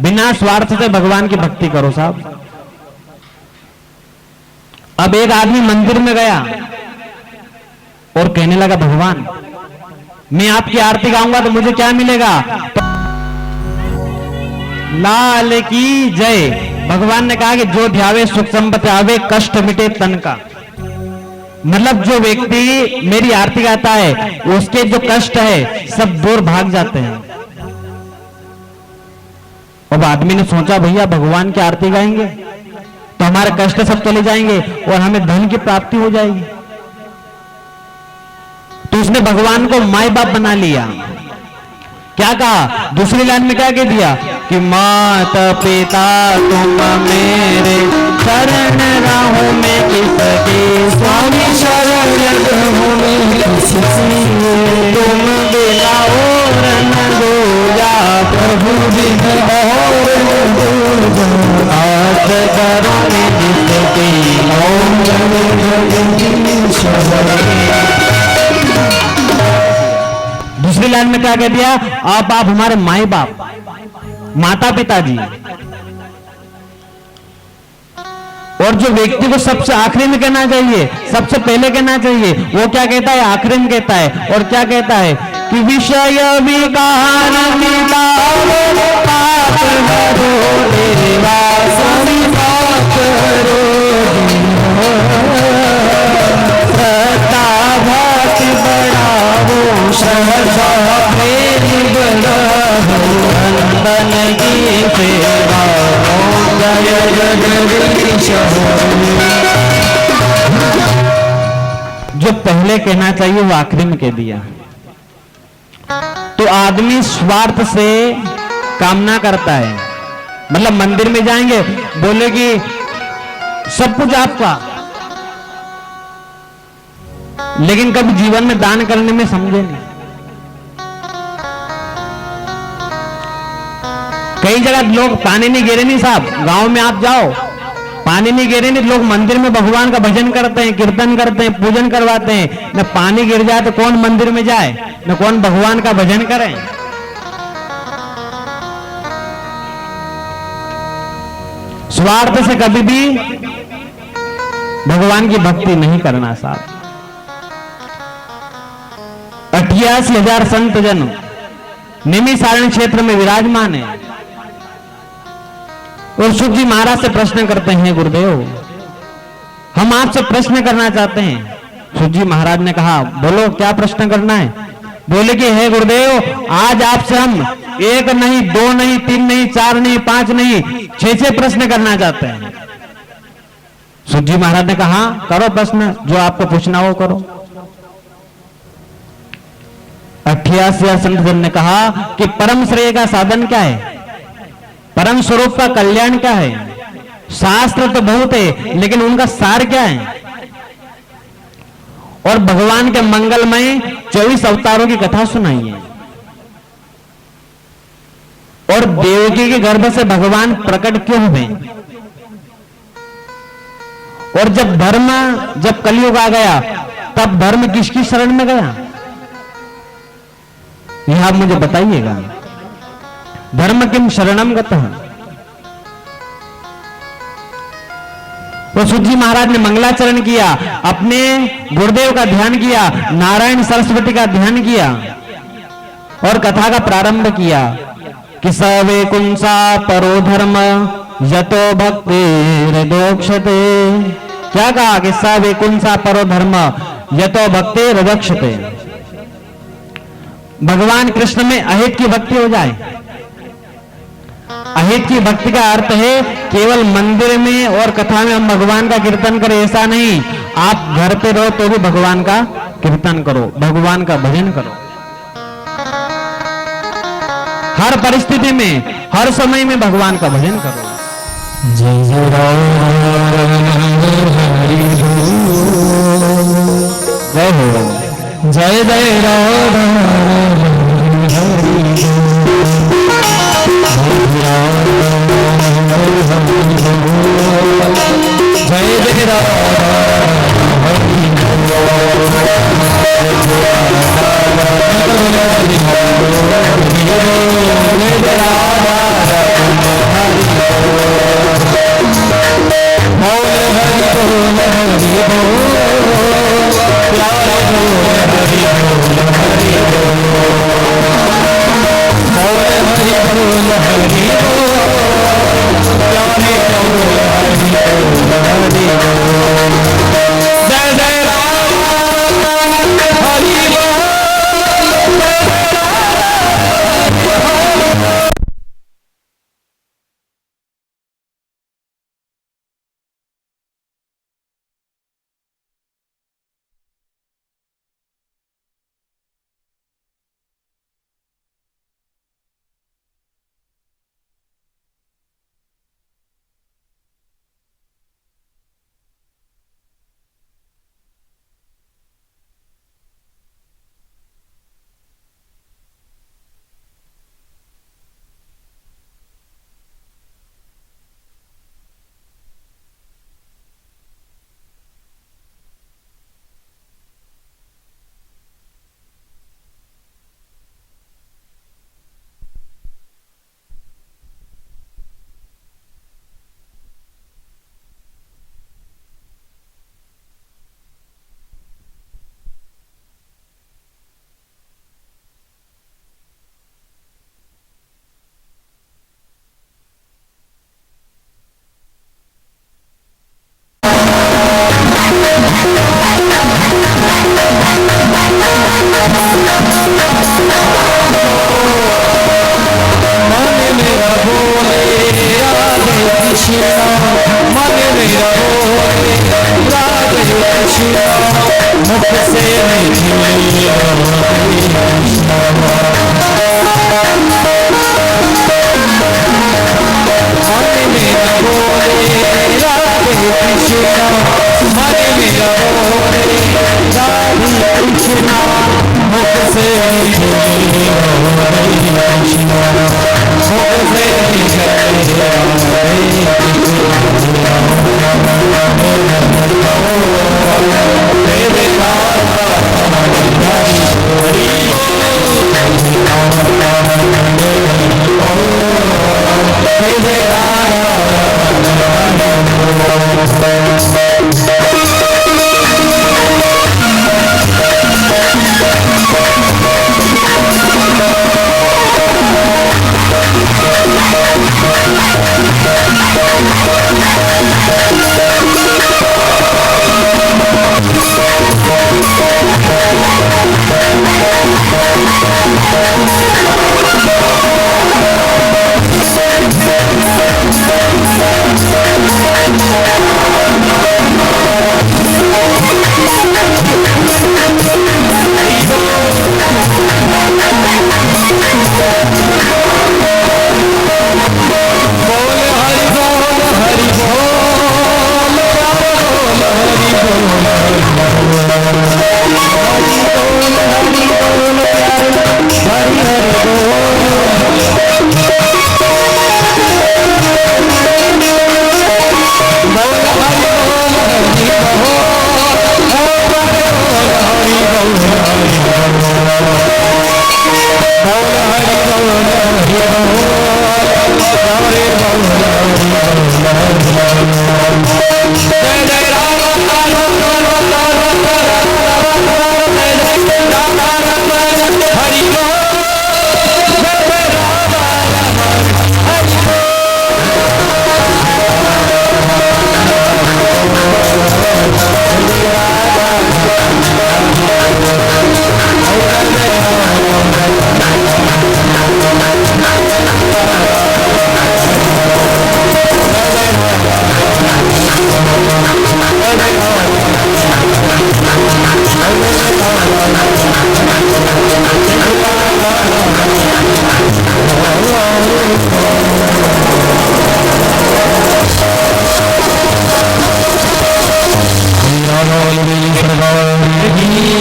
बिना स्वार्थ से भगवान की भक्ति करो साहब। अब एक आदमी मंदिर में गया और कहने लगा भगवान मैं आपकी आरती गाऊंगा तो मुझे क्या मिलेगा? लाल की जय। भगवान ने कहा कि जो ध्यावे सुख संपत्ति आवे, कष्ट मिटे तन का। मतलब जो व्यक्ति मेरी आरती गाता है उसके जो कष्ट है सब दूर भाग जाते हैं। अब आदमी ने सोचा भैया भगवान की आरती गाएंगे तो हमारे कष्ट सब चले जाएंगे और हमें धन की प्राप्ति हो जाएगी। तो उसने भगवान को माई बाप बना लिया। क्या कहा दूसरी लाइन में, क्या कह दिया कि माता पिता तुम मेरे शरण राहों में किसके, स्वामी शरण राहों में किसके, तुम बिना और न दूजा, प्रभु बिन और न दूजा, आस करो जिसकी, ओम दूसरी लाइन में क्या कह दिया, आप हमारे माई बाप, माता पिताजी। और जो व्यक्ति को सबसे आखिरी में कहना चाहिए, सबसे पहले कहना चाहिए, वो क्या कहता है? आखिरी में कहता है। और क्या कहता है कि विषय विकार मिटाओ, पाप हरो देवा, संसार करो, सत्ता भक्ति बढ़ाओ, सहसा प्रेम नंदन की सेवा ओम जय जगदीश जो पहले कहना चाहिए वो आखिरी में कह दिया। तो आदमी स्वार्थ से कामना करता है, मतलब मंदिर में जाएंगे बोले कि सब कुछ आपका, लेकिन कभी जीवन में दान करने में समझे नहीं। कई जगह लोग पानी नहीं गिरे नहीं साहब, गांव में आप जाओ पानी नहीं गिरे नहीं, लोग मंदिर में भगवान का भजन करते हैं, कीर्तन करते हैं, पूजन करवाते हैं। न पानी गिर जाए तो कौन मंदिर में जाए, न कौन भगवान का भजन करे। स्वार्थ से कभी भी भगवान की भक्ति नहीं करना साहब। 88,000 संत जन निमिषारण्य क्षेत्र में विराजमान है। और सुख जी महाराज से प्रश्न करते हैं, गुरुदेव हम आपसे प्रश्न करना चाहते हैं। सुख जी महाराज ने कहा बोलो क्या प्रश्न करना है। बोले कि हे गुरुदेव आज आपसे हम 1 नहीं 2 नहीं 3 नहीं 4 नहीं 5 नहीं 6 प्रश्न करना चाहते हैं। सुख जी महाराज ने कहा करो प्रश्न, जो आपको पूछना हो करो। 88 संत जन ने कहा कि परम श्रेय का साधन क्या है, परम स्वरूप का कल्याण क्या है। शास्त्र तो बहुत है लेकिन उनका सार क्या है। और भगवान के मंगलमय 24 अवतारों की कथा सुनाई है। और देवकी के गर्भ से भगवान प्रकट क्यों हुए। और जब कलयुग आ गया तब धर्म किसकी शरण में गया, यह आप मुझे बताइएगा। धर्म किम शरणम गतः। तो सुख जी महाराज ने मंगलाचरण किया, अपने गुरुदेव का ध्यान किया, नारायण सरस्वती का ध्यान किया और कथा का प्रारंभ किया कि सवे कुंसा परो धर्म यतो भक्ति हृदोक्षते। क्या कहा कि सवे कुंसा परो धर्म यतो भक्ति हृदोक्षते। भगवान कृष्ण में अहित की भक्ति हो जाए। अहित की भक्ति का अर्थ है केवल मंदिर में और कथा में हम भगवान का कीर्तन करें, ऐसा नहीं। आप घर पे रहो तो भी भगवान का कीर्तन करो, भगवान का भजन करो। हर परिस्थिति में हर समय में भगवान का भजन करो। जय जय जय हो जय जय राम जय जय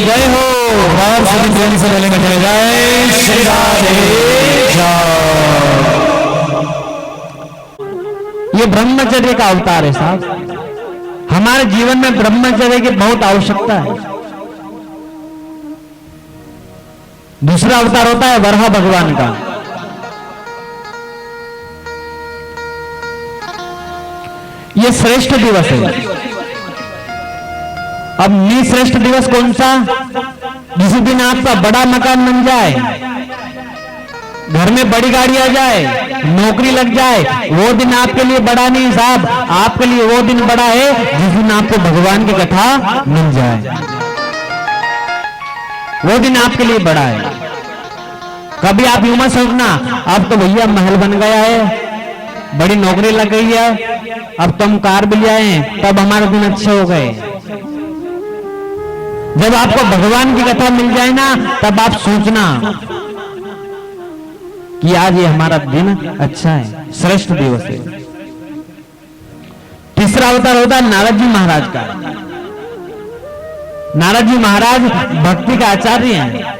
जय हो और सभी ध्यान से बोलेंगे जय श्री राधे। ये ब्रह्मचर्य का अवतार है साहब। हमारे जीवन में ब्रह्मचर्य की बहुत आवश्यकता है। दूसरा अवतार होता है वराह भगवान का। ये श्रेष्ठ दिवस है। अब श्रेष्ठ दिवस कौन सा? जिस दिन आपका बड़ा मकान बन जाए, घर में बड़ी गाड़ी आ जाए, नौकरी लग जाए, वो दिन आपके लिए बड़ा नहीं साहब। आपके लिए वो दिन बड़ा है जिस दिन आपको भगवान की कथा मिल जाए। वो दिन आपके लिए बड़ा है। कभी आप यूं मत सोचना अब तो भैया महल बन गया है, बड़ी नौकरी लग गई है, अब तो हम कार भी ले आए तब हमारे दिन अच्छे हो गए। जब आपको भगवान की कथा मिल जाए ना, तब आप सोचना कि आज ये हमारा दिन अच्छा है, श्रेष्ठ दिवस है। तीसरा अवतार होता है नारद जी महाराज का। नारद जी महाराज भक्ति का आचार्य हैं।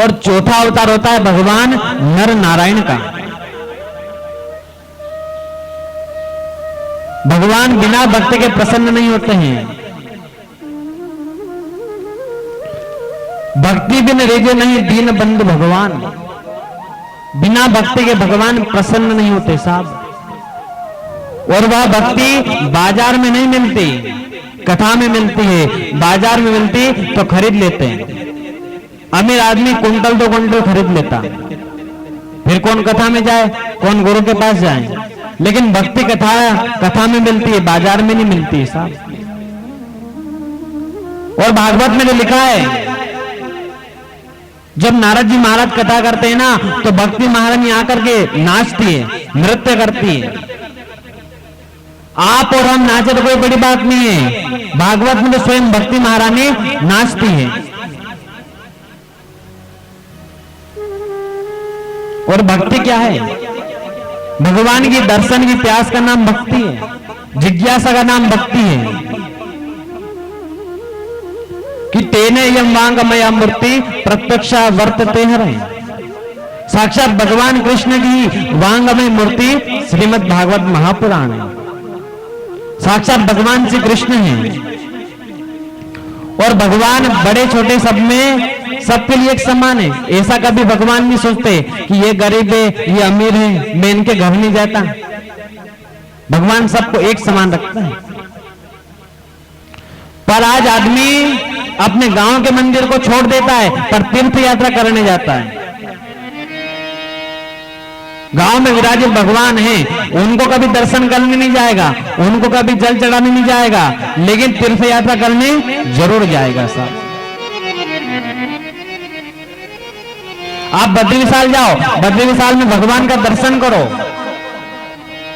और चौथा अवतार होता है भगवान नर नारायण का। भगवान बिना भक्ति के प्रसन्न नहीं होते हैं। भक्ति बिन रेजे नहीं दीन बंधु भगवान। बिना भक्ति के भगवान प्रसन्न नहीं होते साहब। और वह भक्ति बाजार में नहीं मिलती, कथा में मिलती है। बाजार में मिलती तो खरीद लेते हैं। अमीर आदमी कुंटल दो कुंटल खरीद लेता, फिर कौन कथा में जाए, कौन गुरु के पास जाए। लेकिन भक्ति कथा में मिलती है, बाजार में नहीं मिलती साहब। और भागवत में जो लिखा है, जब नारद जी महाराज कथा करते हैं ना, तो भक्ति महारानी आकर के नाचती है, नृत्य करती है। आप और हम नाचे तो कोई बड़ी बात नहीं है। भागवत में तो स्वयं भक्ति महारानी नाचती है। और भक्ति क्या है? भगवान की दर्शन की प्यास का नाम भक्ति है। जिज्ञासा का नाम भक्ति है। कि तेने यम वांगमया मूर्ति प्रत्यक्षा वर्तते हरे। साक्षात भगवान कृष्ण की वांगमय मूर्ति श्रीमद् भागवत महापुराण है। साक्षात भगवान श्री कृष्ण है। और भगवान बड़े छोटे सब में सबके लिए एक समान है। ऐसा कभी भगवान नहीं सोचते कि ये गरीब है, ये अमीर है, मैं इनके घर नहीं जाता। भगवान सबको एक समान रखता है। पर आज आदमी अपने गांव के मंदिर को छोड़ देता है, पर तीर्थ यात्रा करने जाता है। गांव में विराजित भगवान हैं, उनको कभी दर्शन करने नहीं जाएगा, उनको कभी जल चढ़ाने नहीं जाएगा, लेकिन तीर्थ यात्रा करने जरूर जाएगा साहब। आप बद्री विशाल जाओ, बद्री विशाल में भगवान का दर्शन करो,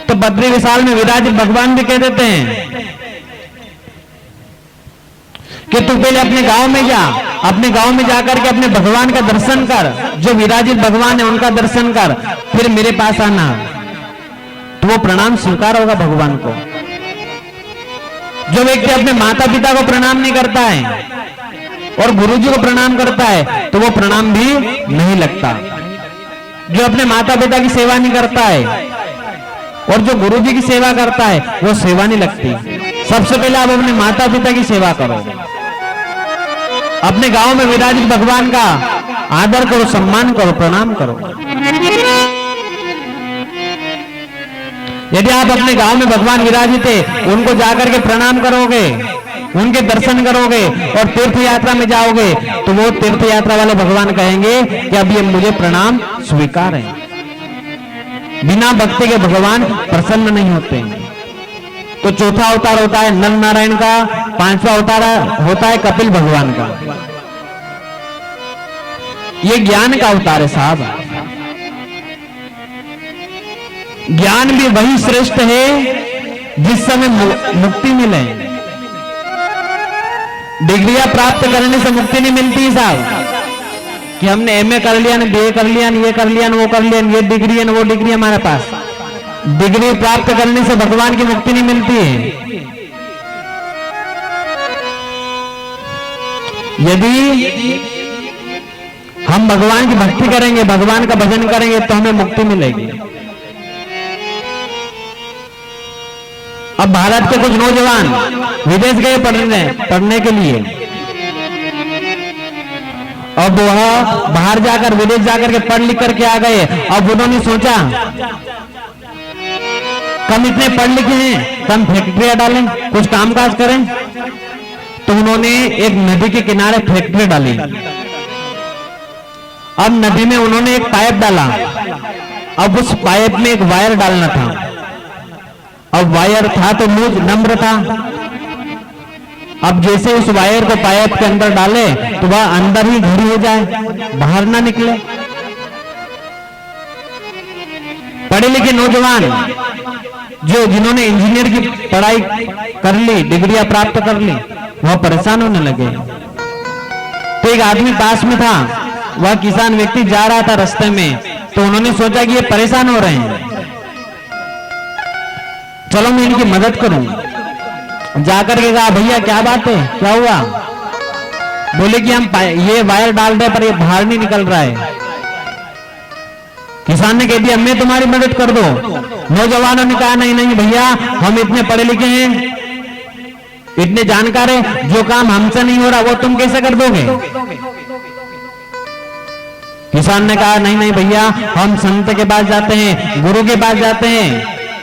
तो बद्री विशाल में विराजित भगवान भी कह देते हैं कि तू पहले अपने गांव में जा, अपने गांव में जाकर के अपने भगवान का दर्शन कर, जो विराजित भगवान है उनका दर्शन कर, फिर मेरे पास आना। तो वो प्रणाम स्वीकार होगा भगवान को। जो व्यक्ति अपने माता पिता को प्रणाम नहीं करता है और गुरुजी को प्रणाम करता है, तो वो प्रणाम भी नहीं लगता। जो अपने माता पिता की सेवा नहीं करता है और जो गुरुजी की सेवा करता है, वो सेवा नहीं लगती। सबसे पहले आप अपने माता पिता की सेवा करो। अपने गांव में विराजित भगवान का आदर करो, सम्मान करो, प्रणाम करो। यदि आप अपने गांव में भगवान विराजित है, उनको जाकर के प्रणाम करोगे, उनके दर्शन करोगे और तीर्थ यात्रा में जाओगे, तो वो तीर्थ यात्रा वाले भगवान कहेंगे कि अब ये मुझे प्रणाम स्वीकार है। बिना भक्ति के भगवान प्रसन्न नहीं होते। तो चौथा अवतार होता है नर नारायण का, पांचवा अवतार होता है कपिल भगवान का। ये ज्ञान का अवतार है साहब। ज्ञान भी वही श्रेष्ठ है जिस समय मुक्ति मिले। डिग्रियां प्राप्त करने से मुक्ति नहीं मिलती साहब, कि हमने एमए कर लिया, बीए कर लिया, ये कर लिया, वो कर लिया, ये डिग्री है, वो डिग्री हमारे पास। डिग्री प्राप्त करने से भगवान की मुक्ति नहीं मिलती है। यदि हम भगवान की भक्ति करेंगे, भगवान का भजन करेंगे, तो हमें मुक्ति मिलेगी। अब भारत के कुछ नौजवान विदेश गए पढ़ने के लिए। अब वह बाहर जाकर, विदेश जाकर के पढ़ लिख करके आ गए। अब उन्होंने सोचा कम इतने पढ़ लिखे हैं, कम फैक्ट्रियां डालें, कुछ कामकाज करें। तो उन्होंने एक नदी के किनारे फैक्ट्री डाली। अब नदी में उन्होंने एक पाइप डाला। अब उस पाइप में एक वायर डालना था। अब वायर था तो मुझ नम्र था। अब जैसे उस वायर को पाइप के अंदर डाले तो वह अंदर ही घड़ी हो जाए, बाहर ना निकले। पढ़े लिखे नौजवान जिन्होंने इंजीनियर की पढ़ाई कर ली, डिग्रियां प्राप्त कर ली, वह परेशान होने लगे। तो एक आदमी पास में था, वह किसान व्यक्ति जा रहा था रास्ते में, तो उन्होंने सोचा कि ये परेशान हो रहे हैं, चलो मैं इनकी मदद करूं। जाकर के कहा भैया क्या बात है, क्या हुआ? बोले कि हम ये वायर डाल रहे पर ये बाहर नहीं निकल रहा है। किसान ने कह दिया मैं तुम्हारी मदद कर दो। नौजवानों ने कहा नहीं नहीं भैया, हम इतने पढ़े लिखे हैं, इतने जानकार हैं, जो काम हमसे नहीं हो रहा वो तुम कैसे कर दोगे? किसान ने कहा नहीं नहीं भैया, हम संत के पास जाते हैं, गुरु के पास जाते हैं,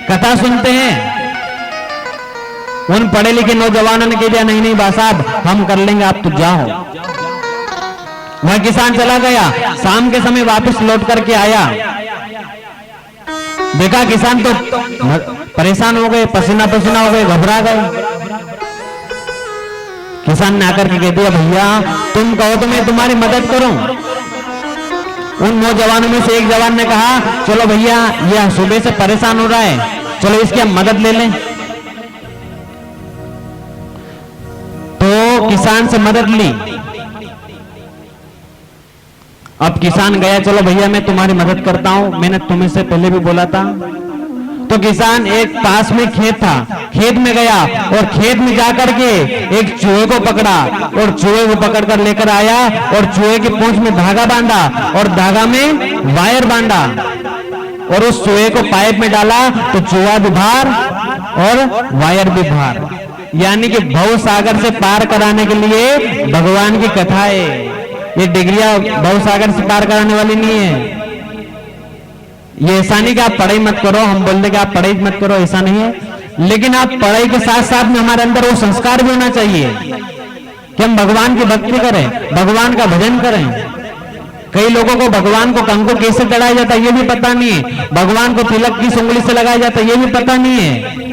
कथा सुनते हैं। उन पढ़े लिखे नौजवानों ने कह दिया नहीं नहीं बा साहब, हम कर लेंगे, आप तो जाओ। वह किसान चला गया। शाम के समय वापस लौट करके आया, देखा किसान तो परेशान हो गए, पसीना पसीना हो गए, घबरा गए। किसान ने आकर के कह दिया भैया तुम कहो तो मैं तुम्हारी मदद करूं। उन नौजवानों में से एक जवान ने कहा चलो भैया यह सुबह से परेशान हो रहा है, चलो इसकी हम मदद ले लें। तो किसान से मदद ली। अब किसान गया, चलो भैया मैं तुम्हारी मदद करता हूं, मैंने तुम्हें से पहले भी बोला था। तो किसान एक पास में खेत था, खेत में गया और खेत में जाकर के एक चूहे को पकड़ा और चूहे को पकड़कर लेकर आया और चूहे की पूंछ में धागा बांधा और धागा में वायर बांधा और उस चूहे को पाइप में डाला तो चूहा भी बाहर और वायर भी बाहर। यानी कि भव सागर से पार कराने के लिए भगवान की कथा है। ये डिग्रियां भव सागर से पार कराने वाली नहीं है। ये ऐसा नहीं कि आप पढ़ाई मत करो, हम बोल दे कि आप पढ़ाई मत करो, ऐसा नहीं है। लेकिन आप पढ़ाई के साथ साथ में हमारे अंदर वो संस्कार भी होना चाहिए कि हम भगवान की भक्ति करें, भगवान का भजन करें। कई लोगों को भगवान को कंकु कैसे चढ़ाया जाता है ये भी पता नहीं है, भगवान को तिलक किस उंगली से लगाया जाता है ये भी पता नहीं है।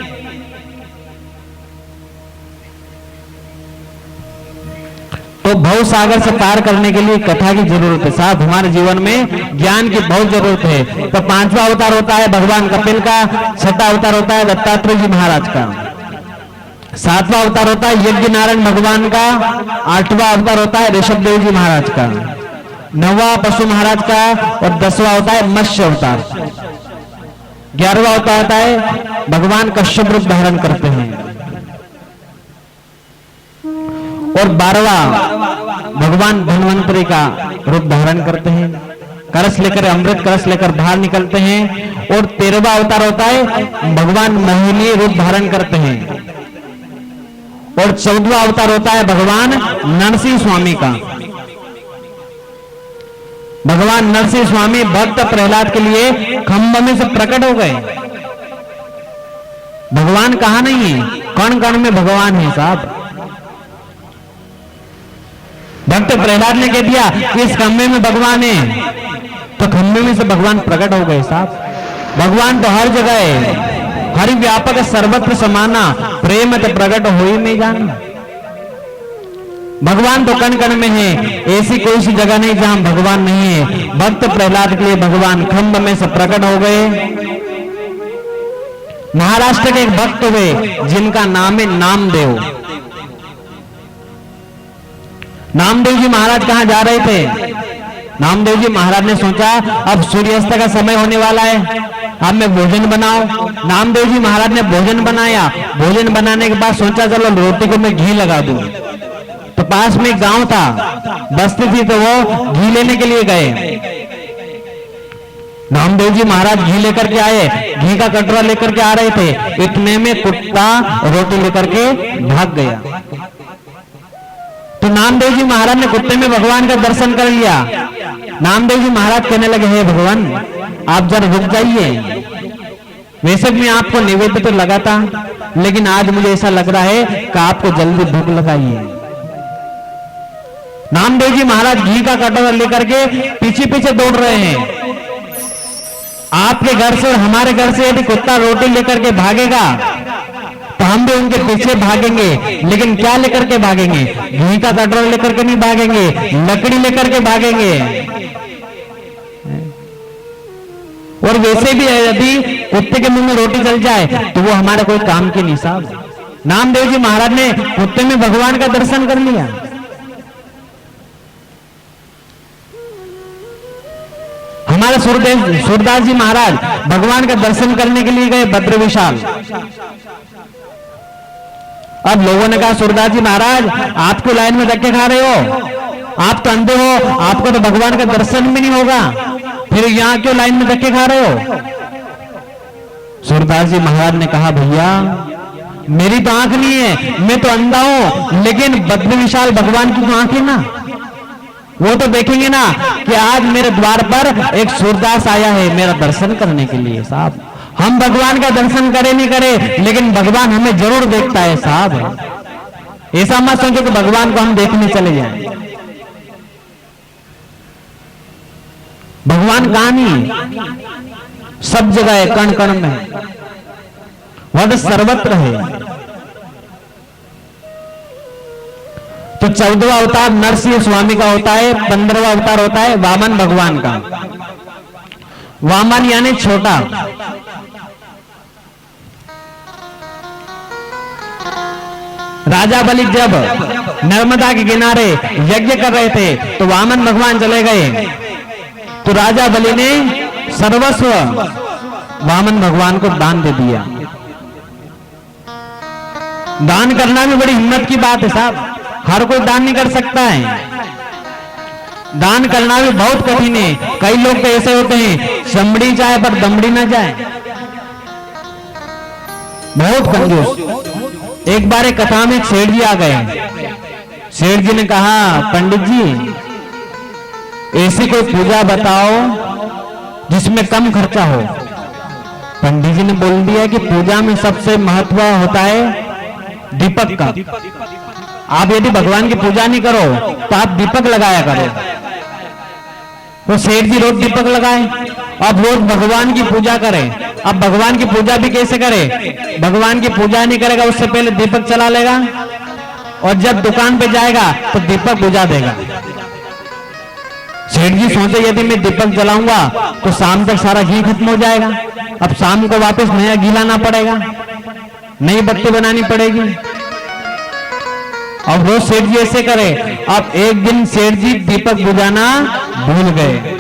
तो भव सागर से पार करने के लिए कथा की जरूरत है साहब। हमारे जीवन में ज्ञान की बहुत जरूरत है। तो पांचवा अवतार होता है भगवान कपिल का, छठा अवतार होता है दत्तात्रेय जी महाराज का, सातवां अवतार होता है यज्ञ नारायण भगवान का, आठवां अवतार होता है ऋषभदेव जी महाराज का, नौवां पशु महाराज का और 10वां होता है मत्स्य अवतार। 11वां अवतार होता है भगवान कश्यप रूप धारण करते हैं और 12वां भगवान धन्वंतरी का रूप धारण करते हैं, कलश लेकर अमृत कलश लेकर बाहर निकलते हैं। और 13वां अवतार होता है भगवान मोहिनी रूप धारण करते हैं और 14वां अवतार होता है भगवान नरसिंह स्वामी का। भगवान नरसिंह स्वामी भक्त प्रहलाद के लिए खंभ में से प्रकट हो गए। भगवान कहां नहीं है, कण कण में भगवान है साहब। भक्त प्रहलाद ने कह दिया कि इस खंभे में भगवान है, तो खंभे में से भगवान प्रकट हो गए साहब। भगवान तो हर जगह है, हरि व्यापक सर्वत्र समाना, प्रेम तो प्रकट हो ही नहीं जाना। भगवान तो कण कण में है, ऐसी कोई सी जगह नहीं जहां भगवान नहीं है। भक्त प्रहलाद के लिए भगवान खंभ में से प्रकट हो गए। महाराष्ट्र के एक भक्त हुए जिनका नाम है नामदेव। नामदेव जी महाराज कहां जा रहे थे? नामदेव जी महाराज ने सोचा अब सूर्यास्त का समय होने वाला है, अब मैं भोजन बनाऊं। नामदेव जी महाराज ने भोजन बनाया। भोजन बनाने के बाद सोचा चलो रोटी को मैं घी लगा दूं। तो पास में एक गांव था, बस्ती थी, तो वो घी लेने के लिए गए। नामदेव जी महाराज घी लेकर के आए, घी का कटोरा लेकर के आ रहे थे, इतने में कुत्ता रोटी लेकर के भाग गया। तो नामदेव जी महाराज ने कुत्ते में भगवान का दर्शन कर लिया। नामदेव जी महाराज कहने लगे, हे भगवान आप जरा रुक जाइए, वैसे भी आपको निवेद्य तो लगा था, लेकिन आज मुझे ऐसा लग रहा है कि आपको जल्दी भूख लगाइए। नामदेव जी महाराज घी का कटोरा लेकर के पीछे पीछे दौड़ रहे हैं। आपके घर से और हमारे घर से यदि कुत्ता रोटी लेकर के भागेगा तो हम भी उनके पीछे भागेंगे, लेकिन क्या लेकर के भागेंगे? घी का कटोरा लेकर के नहीं भागेंगे, लकड़ी लेकर के भागेंगे। और वैसे भी यदि कुत्ते के मुंह में रोटी चल जाए तो वो हमारा कोई काम की नहीं साहब। नामदेव जी महाराज ने कुत्ते में भगवान का दर्शन कर लिया। हमारे सूरदास जी महाराज भगवान का दर्शन करने के लिए गए भद्र विशाल। अब लोगों ने कहा सूरदास जी महाराज आप क्यों लाइन में धक्के खा रहे हो, आप तो अंधे हो, आपको तो भगवान का दर्शन भी नहीं होगा, फिर यहां क्यों लाइन में धक्के खा रहे हो? सूरदास जी महाराज ने कहा भैया मेरी तो आंख नहीं है, मैं तो अंधा हूं, लेकिन भद्र विशाल भगवान की तो आंख है ना, वो तो देखेंगे ना कि आज मेरे द्वार पर एक सूरदास आया है मेरा दर्शन करने के लिए। साहब हम भगवान का दर्शन करे नहीं करे, लेकिन भगवान हमें जरूर देखता है साहब। ऐसा मत सोचो कि भगवान को हम देखने चले जाएं। भगवान कहां नहीं, सब जगह है, कण कण में, वह सर्वत्र है। तो 14वां अवतार नरसिंह स्वामी का होता है, 15वां अवतार होता है वामन भगवान का। वामन यानी छोटा। राजा बलि जब नर्मदा के किनारे यज्ञ कर रहे थे तो वामन भगवान चले गए, तो राजा बलि ने सर्वस्व वामन भगवान को दान दे दिया। दान करना भी बड़ी हिम्मत की बात है साहब, हर कोई दान नहीं कर सकता है। दान करना भी बहुत कठिन है। कई लोग तो ऐसे होते हैं चमड़ी जाए पर दमड़ी ना जाए, बहुत कंजूस। एक बार एक कथा में सेठ जी आ गए। सेठ जी ने कहा पंडित जी ऐसी कोई पूजा बताओ जिसमें कम खर्चा हो। पंडित जी ने बोल दिया कि पूजा में सबसे महत्व होता है दीपक का। आप यदि भगवान की पूजा नहीं करो तो आप दीपक लगाया करो। तो सेठ जी रोज दीपक लगाए, अब रोज भगवान की पूजा करें। अब भगवान की पूजा भी कैसे करे? भगवान की पूजा नहीं करेगा उससे पहले दीपक चला लेगा, और जब दुकान पे जाएगा तो दीपक बुझा देगा। सेठ जी सोचे यदि मैं दीपक जलाऊंगा तो शाम तक सारा घी खत्म हो जाएगा, अब शाम को वापस नया घी लाना पड़ेगा, नई बत्ती बनानी पड़ेगी। अब रोज सेठ जी ऐसे करे। अब एक दिन सेठ जी दीपक बुझाना भूल गए,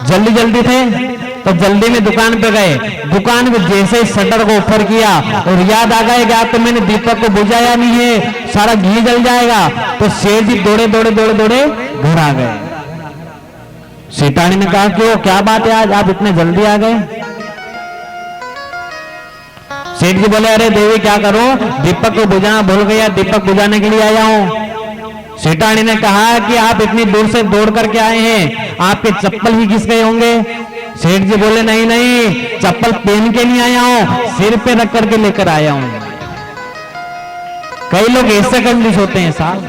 जल्दी जल्दी थे तो जल्दी में दुकान पे गए। दुकान में जैसे शटर को ऊपर किया और याद आ गया कि आज तो मैंने दीपक को बुझाया नहीं है, सारा घी जल जाएगा। तो सेठ जी दौड़े दौड़े दौड़े दौड़े घर आ गए। सेठानी ने कहा क्यों, क्या बात है आज आप इतने जल्दी आ गए? सेठ जी बोले अरे देवी क्या करो, दीपक को बुझाना भूल गया, दीपक बुझाने के लिए आया हूं। सेठानी ने कहा कि आप इतनी दूर से दौड़ करके आए हैं, आपके चप्पल ही घिस गए होंगे। सेठ जी बोले नहीं नहीं, चप्पल पहन के नहीं आया हूं, सिर पे रख करके लेकर आया हूं। कई लोग ऐसे कंजूस होते हैं साहब।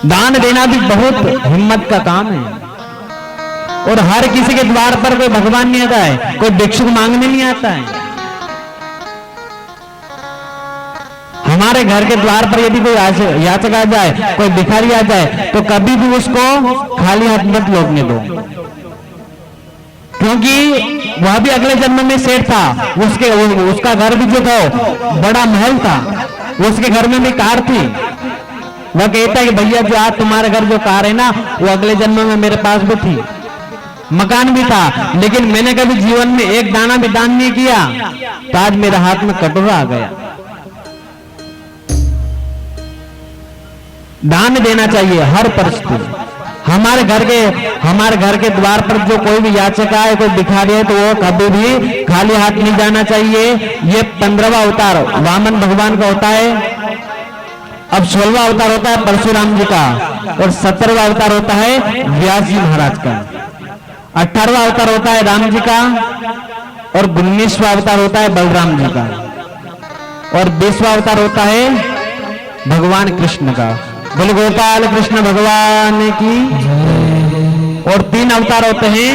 दान देना भी बहुत हिम्मत का काम है, और हर किसी के द्वार पर कोई भगवान नहीं आता है, कोई भिक्षुक मांगने नहीं आता है। हमारे घर के द्वार पर यदि कोई याचक आ जाए, कोई भिखारी आ जाए, तो कभी भी उसको खाली हाथ मत लौटने दो, क्योंकि वह भी अगले जन्म में सेठ था। उसका घर भी जो था बड़ा महल था, उसके घर में भी कार थी। वह कहता है कि भैया जो आज तुम्हारे घर जो कार है ना, वो अगले जन्म में मेरे पास भी थी, मकान भी था, लेकिन मैंने कभी जीवन में एक दाना भी दान नहीं किया, तो आज मेरे हाथ में कटोरा आ गया। दान देना चाहिए हर परिस्थिति। हमारे घर के द्वार पर जो कोई भी याचक आए, कोई भिखारी है, तो वो कभी भी खाली हाथ नहीं जाना चाहिए। ये 15वां अवतार वामन भगवान का होता है, अब 16वां अवतार होता है परशुराम जी का, और 17वां अवतार होता है व्यास जी महाराज का, 18वां अवतार होता है राम जी का, और 19वां अवतार होता है बलराम जी का, और 20वां अवतार होता है भगवान कृष्ण का। बोले गोपाल कृष्ण भगवान की। और 3 अवतार होते हैं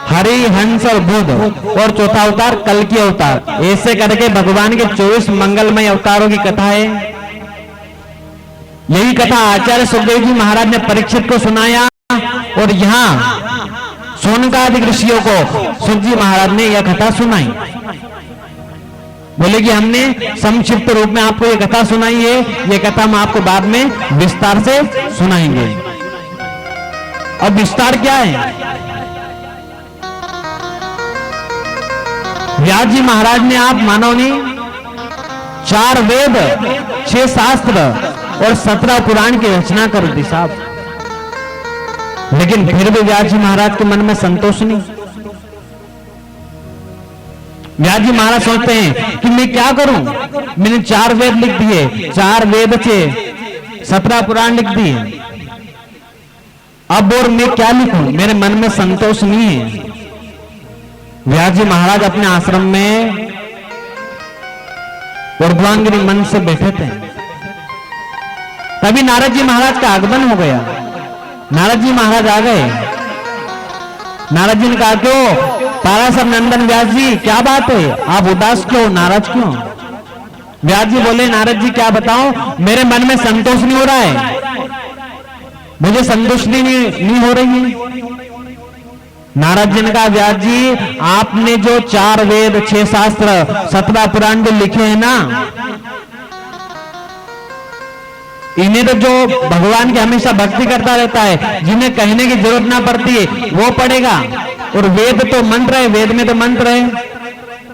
हरि, हंस और बुध, और चौथा अवतार कल की अवतार। ऐसे करके भगवान के 24 मंगलमय अवतारों की कथा है। यही कथा आचार्य सुखदेव जी महाराज ने परीक्षित को सुनाया, और यहाँ सोनकादि ऋषियों को सुख जी महाराज ने यह कथा सुनाई। बोले कि हमने संक्षिप्त रूप में आपको ये कथा सुनाई है, ये कथा हम आपको बाद में विस्तार से सुनाएंगे। अब विस्तार क्या है? व्यास जी महाराज ने, आप मानो नहीं, 4 वेद, 6 शास्त्र और 17 पुराण की रचना कर दी साहब, लेकिन फिर भी व्यास जी महाराज के मन में संतोष नहीं। व्यास जी महाराज सोचते हैं कि मैं क्या करूं, मैंने 4 वेद लिख दिए, 4 वेद से 17 पुराण लिख दिए, अब और मैं क्या लिखूं, मेरे मन में संतोष नहीं है। व्यास जी महाराज अपने आश्रम में ऊर्ध्वांगिनी मन से बैठे थे, तभी नारद जी महाराज का आगमन हो गया। नारद जी महाराज आ गए। नारद जी ने कहा क्यों पाराशर नंदन व्यास जी, क्या बात है, आप उदास क्यों, नाराज क्यों? व्यास जी बोले नारद जी क्या बताऊं, मेरे मन में संतोष नहीं हो रहा है, मुझे संतुष्टि नहीं हो रही है। नारद जी ने कहा व्यास जी, आपने जो 4 वेद, 6 शास्त्र, 17 पुराण जो लिखे हैं ना, इन्हें तो जो भगवान की हमेशा भक्ति करता रहता है, जिन्हें कहने की जरूरत ना पड़ती है, वो पढ़ेगा। और वेद तो मंत्र है, वेद में तो मंत्र है,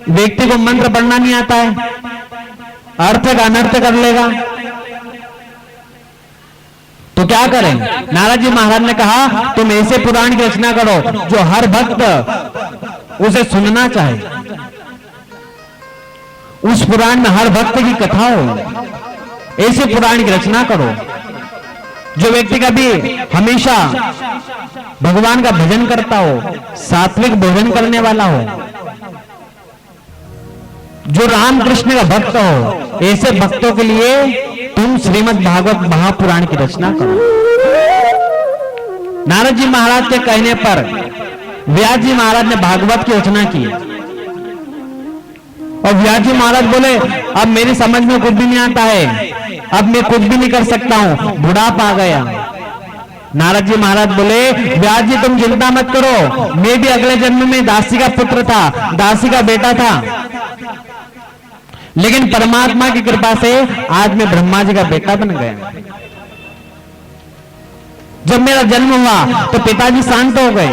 व्यक्ति को मंत्र पढ़ना नहीं आता है, अर्थ का अनर्थ कर लेगा, तो क्या करें? नारद जी महाराज ने कहा तुम ऐसे पुराण की रचना करो जो हर भक्त उसे सुनना चाहे, उस पुराण में हर भक्त की कथा हो, ऐसे पुराण की रचना करो। जो व्यक्ति कभी हमेशा भगवान का भजन करता हो, सात्विक भोजन करने वाला हो, जो रामकृष्ण का भक्त हो, ऐसे भक्तों के लिए तुम श्रीमद् भागवत महापुराण की रचना करो। नारद जी महाराज के कहने पर व्यास जी महाराज ने भागवत की रचना की, और व्यास जी महाराज बोले अब मेरी समझ में कुछ भी नहीं आता है, अब मैं कुछ भी नहीं कर सकता हूं, बुढ़ापा आ गया। नारद जी महाराज बोले व्यास जी तुम चिंता मत करो, मैं भी अगले जन्म में दासी का पुत्र था, दासी का बेटा था, लेकिन परमात्मा की कृपा से आज मैं ब्रह्मा जी का बेटा बन गया। जब मेरा जन्म हुआ तो पिताजी शांत हो गए,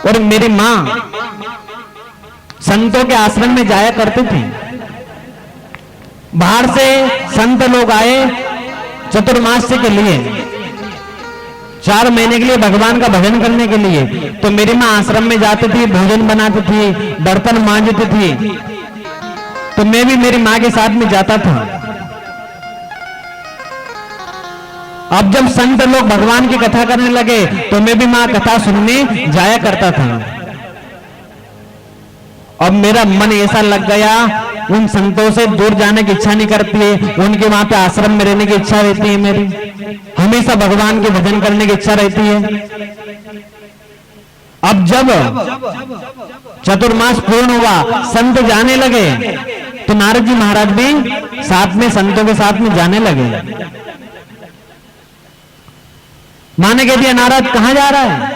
और मेरी मां संतों के आश्रम में जाया करती थी। बाहर से संत लोग आए चतुर्मास्य के लिए, 4 महीने के लिए भगवान का भजन करने के लिए। तो मेरी माँ आश्रम में जाती थी, भोजन बनाती थी, बर्तन मांजती थी, तो मैं भी मेरी माँ के साथ में जाता था। अब जब संत लोग भगवान की कथा करने लगे तो मैं भी माँ कथा सुनने जाया करता था। अब मेरा मन ऐसा लग गया, उन संतों से दूर जाने की इच्छा नहीं करती है, उनके वहां पे आश्रम में रहने की इच्छा रहती है मेरी, हमेशा भगवान के भजन करने की इच्छा रहती है। अब जब चतुर्मास पूर्ण हुआ, संत जाने लगे, तो नारद जी महाराज भी साथ में संतों के साथ में जाने लगे। मां ने कह दिया, नारद कहां जा रहा है,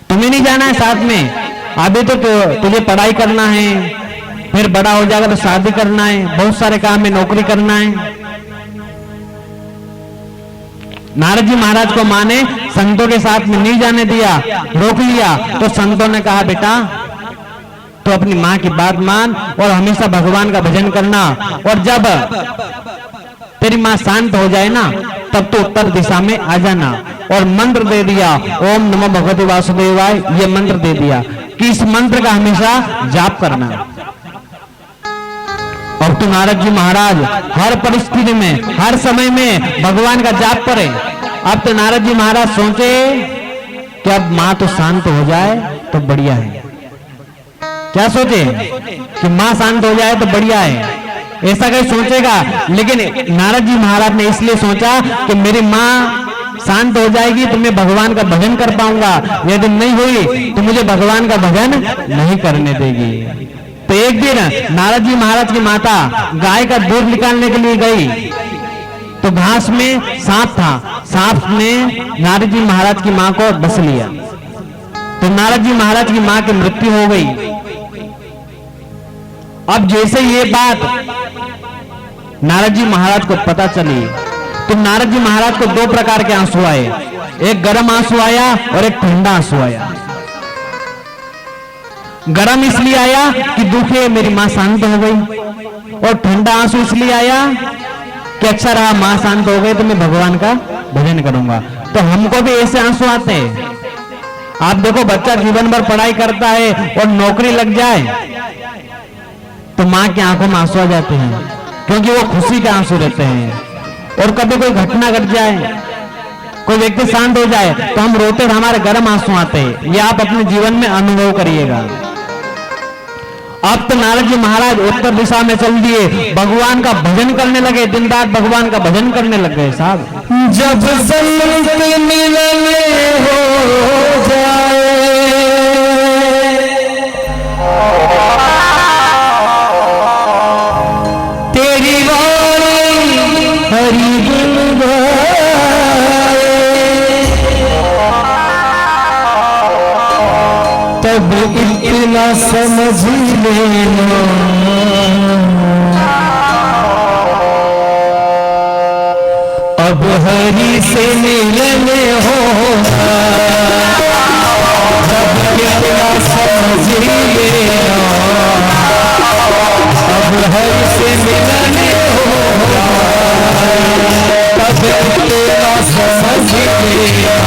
तुम्हें नहीं जाना है साथ में, अभी तो तुझे पढ़ाई करना है, फिर बड़ा हो जाएगा तो शादी करना है, बहुत सारे काम में नौकरी करना है। नारद जी महाराज को मां ने संतों के साथ में नहीं जाने दिया, रोक लिया। तो संतों ने कहा, बेटा तो अपनी मां की बात मान और हमेशा भगवान का भजन करना, और जब तेरी मां शांत हो जाए ना तब तो उत्तर दिशा में आ जाना। और मंत्र दे दिया, ओम नमो भगवते वासुदेवाय, ये मंत्र दे दिया कि इस मंत्र का हमेशा जाप करना। और तो नारद जी महाराज हर परिस्थिति में, हर समय में भगवान का जाप करें। अब तो नारद जी महाराज सोचे कि अब मां तो शांत हो जाए तो बढ़िया है। क्या सोचे कि मां शांत हो जाए तो बढ़िया है, ऐसा कहीं सोचेगा। लेकिन नारद जी महाराज ने इसलिए सोचा कि मेरी मां शांत हो जाएगी तो मैं भगवान का भजन कर पाऊंगा, यदि नहीं हुई तो मुझे भगवान का भजन नहीं करने देगी। तो एक दिन नारद जी महाराज की माता गाय का दूध निकालने के लिए गई, तो घास में सांप था, सांप ने नारद जी महाराज की मां को डस लिया। तो नारद जी महाराज की मां की मृत्यु हो गई। अब जैसे ये बात नारद जी महाराज को पता चली, तो नारद जी महाराज को 2 प्रकार के आंसू आए, एक गर्म आंसू आया और एक ठंडा आंसू आया। गर्म इसलिए आया कि दुख है, मेरी मां शांत हो गई, और ठंडा आंसू इसलिए आया कि अच्छा रहा, मां शांत हो गई तो मैं भगवान का भजन करूंगा। तो हमको भी ऐसे आंसू आते हैं। आप देखो, बच्चा जीवन भर पढ़ाई करता है और नौकरी लग जाए तो मां की आंखों में आंसू आ जाते हैं, क्योंकि वो खुशी के आंसू रहते हैं। और कभी कोई घटना घट जाए, कोई व्यक्ति शांत हो जाए तो हम रोते और हमारे गर्म आंसू आते हैं। ये आप अपने जीवन में अनुभव करिएगा। अब तो नारद जी महाराज उत्तर दिशा में चल दिए, भगवान का भजन करने लगे, दिन रात भगवान का भजन करने लग गए साहब। जब संत मिलन हो जाए, तेरी वाणी हरि गुण गाए, तब इतना समझ लेना अब हरि से मिलन होगा, तब इतना समझ लेना अब हरि से मिलन होगा, तब इतना समझ लेना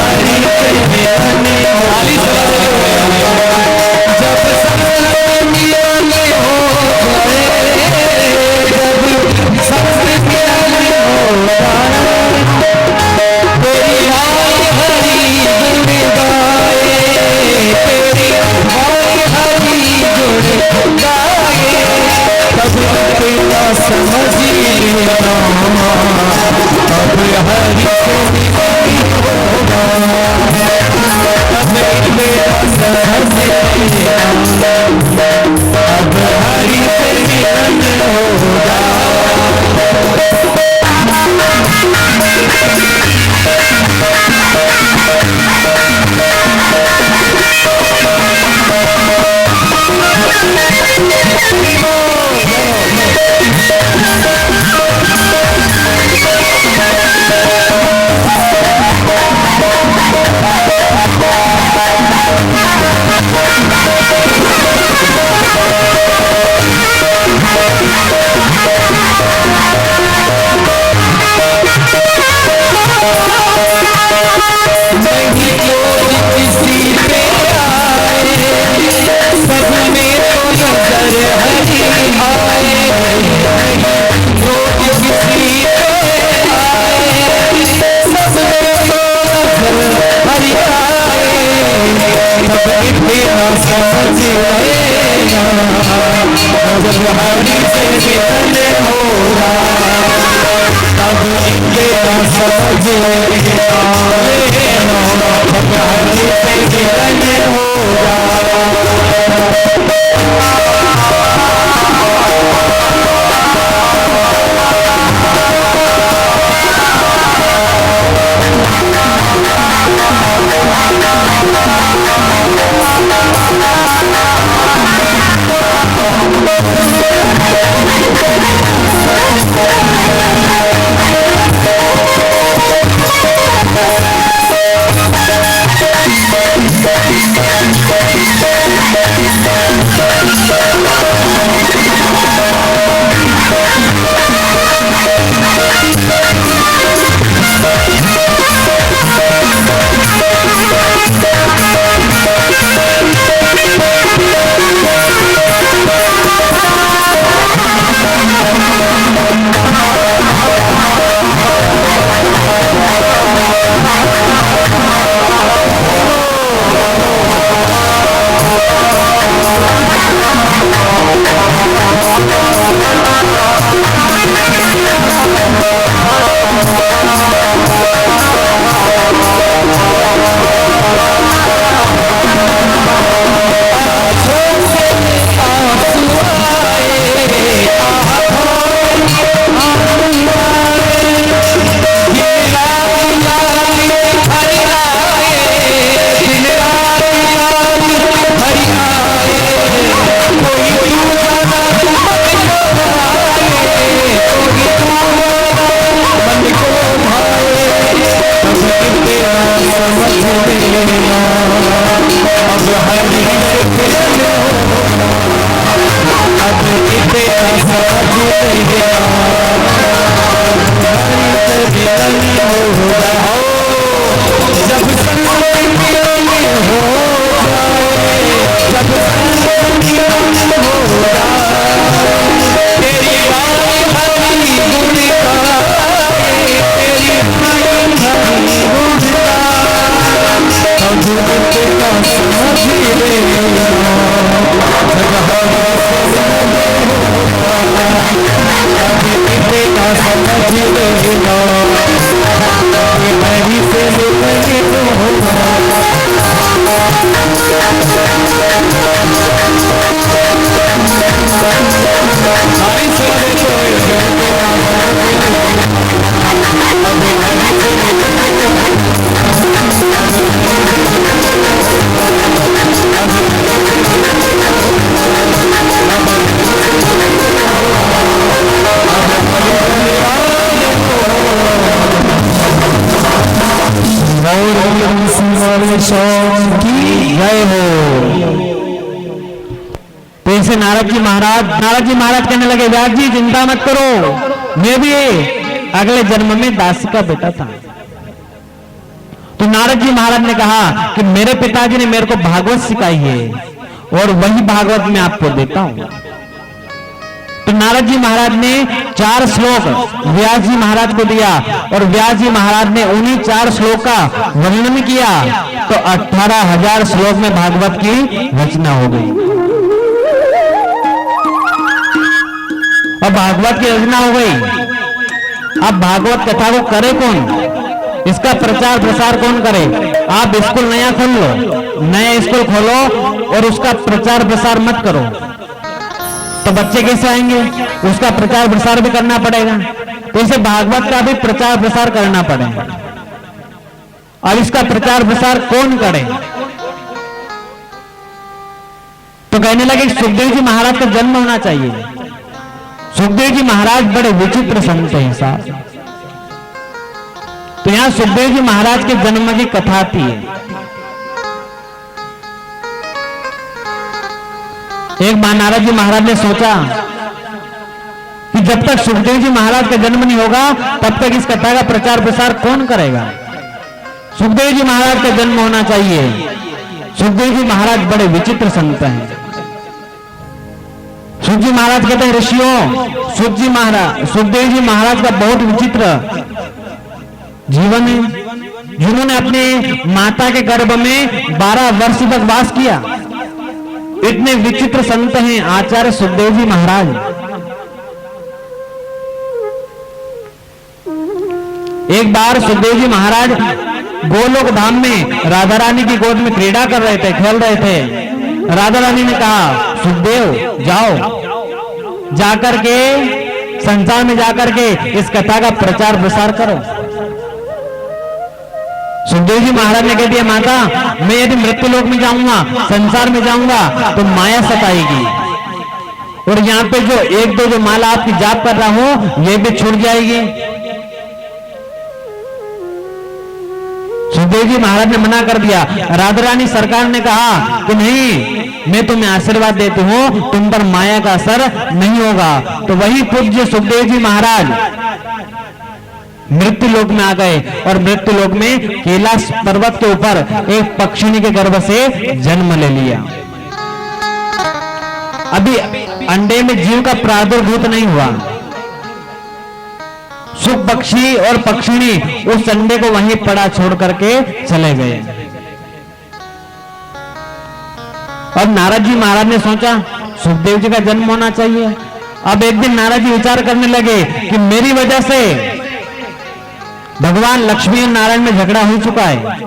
हरि से मिलन होगा। जब संत मिलन हो गए, जब संत मिलन हो गए, तेरी आई हरि गुण गाए, तेरी आई हरि गुण गाए, तब तेरा समझ लेना अब हरि से मिलन होगा, तब तेरा समझ लेना अब हरि से मिलन होगा। तो इसे नारद जी महाराज कहने लगे, व्यास जी चिंता मत करो, मैं भी अगले जन्म में दास का बेटा था। तो नारद जी महाराज ने कहा कि मेरे पिताजी ने मेरे को भागवत सिखाई है और वही भागवत मैं आपको देता हूं। तो नारद जी महाराज ने 4 श्लोक व्यास जी महाराज को दिया और व्यास जी महाराज ने उन्हीं 4 श्लोक का वर्णन किया तो 18,000 श्लोक में भागवत की रचना हो गई। अब भागवत की रचना हो गई। अब भागवत कथा को करे कौन? इसका प्रचार प्रसार कौन करे? आप स्कूल नया खोल लो, नया स्कूल खोलो और उसका प्रचार प्रसार मत करो तो बच्चे कैसे आएंगे? उसका प्रचार प्रसार भी करना पड़ेगा। तो इसे भागवत का भी प्रचार प्रसार करना पड़ेगा। और इसका प्रचार प्रसार कौन करे? तो कहने लगे सुखदेव जी महाराज का जन्म होना चाहिए। सुखदेव जी महाराज बड़े विचित्र संत हैं साहब। तो यहां सुखदेव जी महाराज के जन्म की कथा आती है। एक बार नारद जी महाराज ने सोचा कि जब तक सुखदेव जी महाराज का जन्म नहीं होगा तब तक इस कथा का प्रचार प्रसार कौन करेगा? सुखदेव जी महाराज का जन्म होना चाहिए। सुखदेव जी महाराज बड़े विचित्र संत हैं। सुख जी महाराज कहते हैं, ऋषियों सुखदेव जी महाराज का बहुत विचित्र जीवन है। जिन्होंने अपने माता के गर्भ में 12 वर्ष तक वास किया। इतने विचित्र संत हैं आचार्य सुखदेव जी महाराज। एक बार सुखदेव जी महाराज गोलोक धाम में राधा रानी की गोद में क्रीड़ा कर रहे थे, खेल रहे थे। राधा रानी ने कहा, सुखदेव जाओ, जाकर के संसार में जाकर के इस कथा का प्रचार प्रसार करो। सुखदेव जी महाराज ने कह दिया, माता मैं यदि मृत्यु लोक में जाऊंगा, संसार में जाऊंगा तो माया सताएगी और यहाँ पे जो 1-2 जो माला आपकी जाप कर रहा हूं ये भी छूट जाएगी। सुखदेव जी महाराज ने मना कर दिया। राधा रानी सरकार ने कहा कि नहीं, मैं तुम्हें आशीर्वाद देती हूं, तुम पर माया का असर नहीं होगा। तो वही पूज्य सुखदेव जी महाराज मृत्यु लोक में आ गए और मृत्यु लोक में कैलाश पर्वत के ऊपर एक पक्षिणी के गर्भ से जन्म ले लिया। अभी अंडे में जीव का प्रादुर्भूत नहीं हुआ। पशु पक्षी और पक्षिणी उस संडे को वहीं पड़ा छोड़ करके चले गए। अब नारद जी महाराज ने सोचा सुखदेव जी का जन्म होना चाहिए। अब एक दिन नारद जी विचार करने लगे कि मेरी वजह से भगवान लक्ष्मी और नारायण में झगड़ा हो चुका है,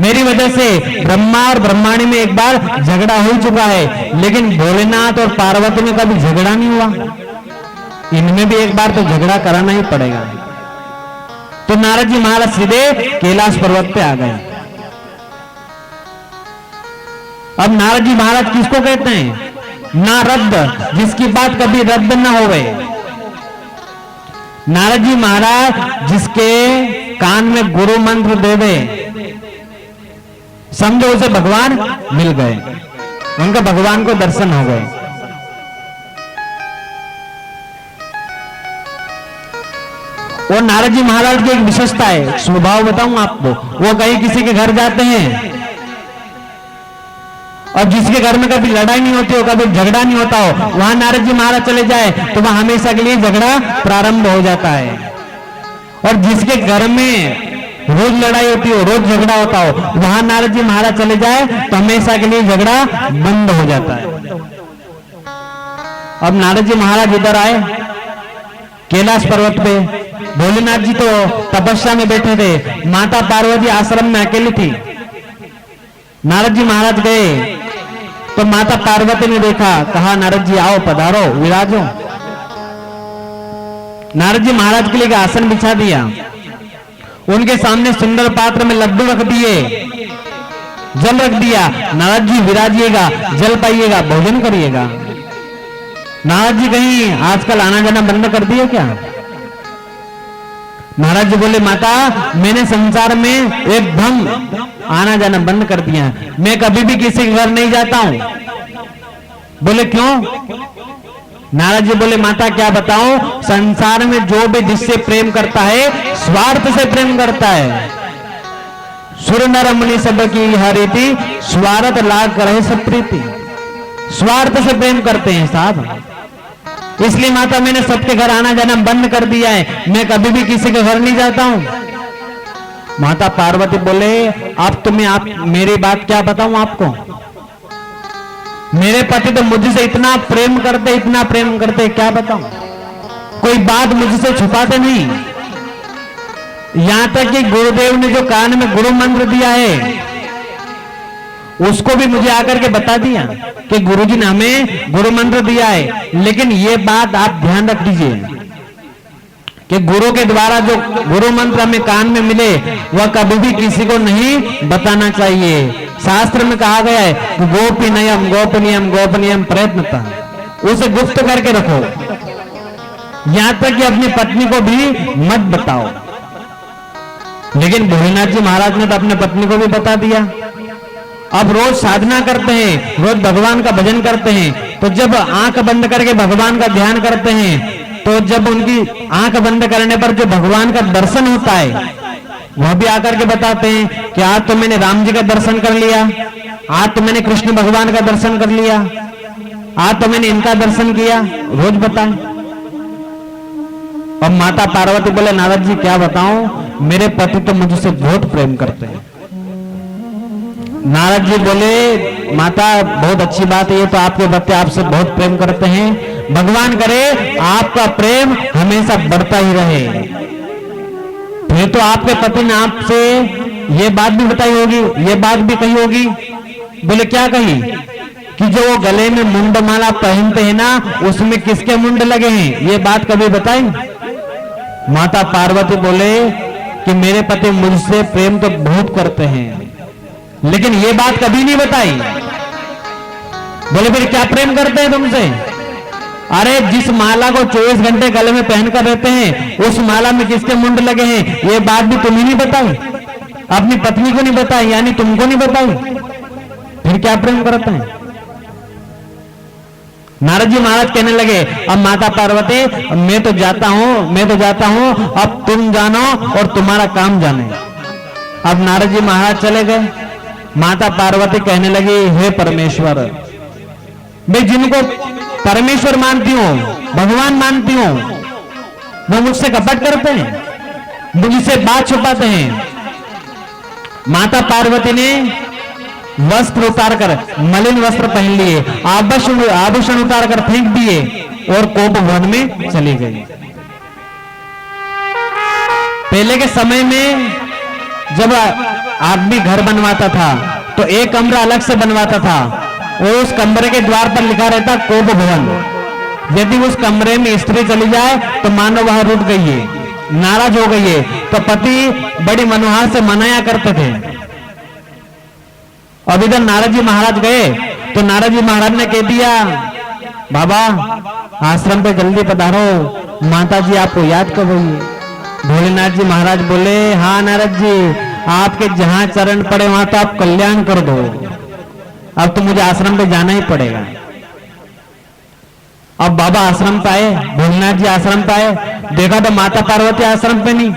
मेरी वजह से ब्रह्मा और ब्रह्माणी में एक बार झगड़ा हो चुका है, लेकिन भोलेनाथ और पार्वती में कभी झगड़ा नहीं हुआ, इनमें भी एक बार तो झगड़ा कराना ही पड़ेगा। तो नारद जी महाराज सीधे कैलाश पर्वत पे आ गए। अब नारद जी महाराज किसको कहते हैं? ना रद्द, जिसकी बात कभी रद्द ना होवे। नारद जी महाराज जिसके कान में गुरु मंत्र दे दे, समझो उसे भगवान मिल गए, उनका भगवान को दर्शन हो गए। और नारद जी महाराज की एक विशेषता है, स्वभाव बताऊं आपको। वो कहीं किसी के घर जाते हैं और जिसके घर में कभी लड़ाई नहीं होती हो, कभी झगड़ा नहीं होता हो, वहां नारद जी महाराज चले जाए तो वहां हमेशा के लिए झगड़ा प्रारंभ हो जाता है। और जिसके घर में रोज लड़ाई होती हो, रोज झगड़ा होता हो, वहां नारद जी महाराज चले जाए तो हमेशा के लिए झगड़ा बंद हो जाता है। अब नारद जी महाराज इधर आए कैलाश पर्वत पे। भोलेनाथ जी तो तपस्या में बैठे थे, माता पार्वती आश्रम में अकेली थी। नारद जी महाराज गए तो माता पार्वती ने देखा, कहा नारद जी आओ पधारो विराजो। नारद जी महाराज के लिए एक आसन बिछा दिया, उनके सामने सुंदर पात्र में लड्डू रख दिए, जल रख दिया। नारद जी विराजिएगा, जल पाइएगा, भोजन करिएगा। नारद जी कहीं आजकल आना जाना बंद कर दिया क्या? नारद जी बोले माता मैंने संसार में एकदम आना जाना बंद कर दिया, मैं कभी भी किसी के घर नहीं जाता हूं। बोले क्यों? नारद जी बोले माता क्या बताऊं, संसार में जो भी जिससे प्रेम करता है स्वार्थ से प्रेम करता है। सुर नर मुनि सब की हरिति, स्वार्थ लाग करे सब प्रीति। स्वार्थ से प्रेम करते हैं साहब, इसलिए माता मैंने सबके घर आना जाना बंद कर दिया है, मैं कभी भी किसी के घर नहीं जाता हूं। माता पार्वती बोले अब तुम्हें आप मेरी बात क्या बताऊं आपको, मेरे पति तो मुझसे इतना प्रेम करते, इतना प्रेम करते, क्या बताऊं, कोई बात मुझसे छुपाते नहीं। यहां तक कि गुरुदेव ने जो कान में गुरु मंत्र दिया है उसको भी मुझे आकर के बता दिया कि गुरुजी ने हमें गुरु मंत्र दिया है। लेकिन ये बात आप ध्यान रख लीजिए कि गुरु के द्वारा जो गुरु मंत्र हमें कान में मिले वह कभी भी किसी को नहीं बताना चाहिए। शास्त्र में कहा गया है कि गोपनीयम गोपनीयम गोपनीयम प्रयत्नता, उसे गुप्त करके रखो, यहां तक कि अपनी पत्नी को भी मत बताओ। लेकिन भोलेनाथ जी महाराज ने तो अपने पत्नी को भी बता दिया। अब रोज साधना करते हैं, रोज भगवान का भजन करते हैं, तो जब आंख बंद करके भगवान का ध्यान करते हैं तो जब उनकी आंख बंद करने पर जो भगवान का दर्शन होता है वह भी आकर के बताते हैं कि आज तो मैंने राम जी का दर्शन कर लिया, आज तो मैंने कृष्ण भगवान का दर्शन कर लिया, आज तो मैंने इनका दर्शन किया, रोज बताएं। और माता पार्वती बोले नारद जी क्या बताऊं, मेरे पति तो मुझसे बहुत प्रेम करते हैं। नारद जी बोले माता बहुत अच्छी बात है, ये तो आपके बच्चे आपसे बहुत प्रेम करते हैं, भगवान करे आपका प्रेम हमेशा बढ़ता ही रहे। फिर तो आपके पति ने आपसे ये बात भी बताई होगी, ये बात भी कही होगी। बोले क्या कही? कि जो वो गले में मुंडमाला पहनते हैं ना उसमें किसके मुंड लगे हैं, ये बात कभी बताई? माता पार्वती बोले कि मेरे पति मुझसे प्रेम तो बहुत करते हैं लेकिन ये बात कभी नहीं बताई। बोले फिर क्या प्रेम करते हैं तुमसे? अरे जिस माला को 24 घंटे गले में पहनकर रहते हैं उस माला में किसके मुंड लगे हैं ये बात भी तुम्हें नहीं बताई, अपनी पत्नी को नहीं बताई, यानी तुमको नहीं बताई, फिर क्या प्रेम करते हैं? नारद जी महाराज कहने लगे अब माता पार्वती मैं तो जाता हूं, अब तुम जानो और तुम्हारा काम जाने। अब नारद जी महाराज चले गए। माता पार्वती कहने लगी हे परमेश्वर, मैं जिनको परमेश्वर मानती हूं, भगवान मानती हूं, वो मुझसे कपट करते हैं, मुझसे बात छुपाते हैं। माता पार्वती ने वस्त्र उतारकर, मलिन वस्त्र पहन लिए, आभूषण उतारकर फेंक दिए और कोप वन में चली गई। पहले के समय में जब आदमी घर बनवाता था तो एक कमरा अलग से बनवाता था और उस कमरे के द्वार पर लिखा रहता कोप भवन। यदि उस कमरे में स्त्री चली जाए तो मानो वह रुठ गई है, नाराज हो गई है, तो पति बड़ी मनोहार से मनाया करते थे। अब इधर नारद जी महाराज गए तो नारद जी महाराज ने कह दिया, बाबा आश्रम पे जल्दी पधारो, माता जी आपको याद कर रही है। भोलेनाथ जी महाराज बोले, हाँ नारद जी, आपके जहां चरण पड़े वहां तो आप कल्याण कर दो, अब तो मुझे आश्रम पे जाना ही पड़ेगा। अब बाबा आश्रम पे आए, भोलेनाथ जी आश्रम पे आए, देखा तो माता पार्वती आश्रम पे नहीं।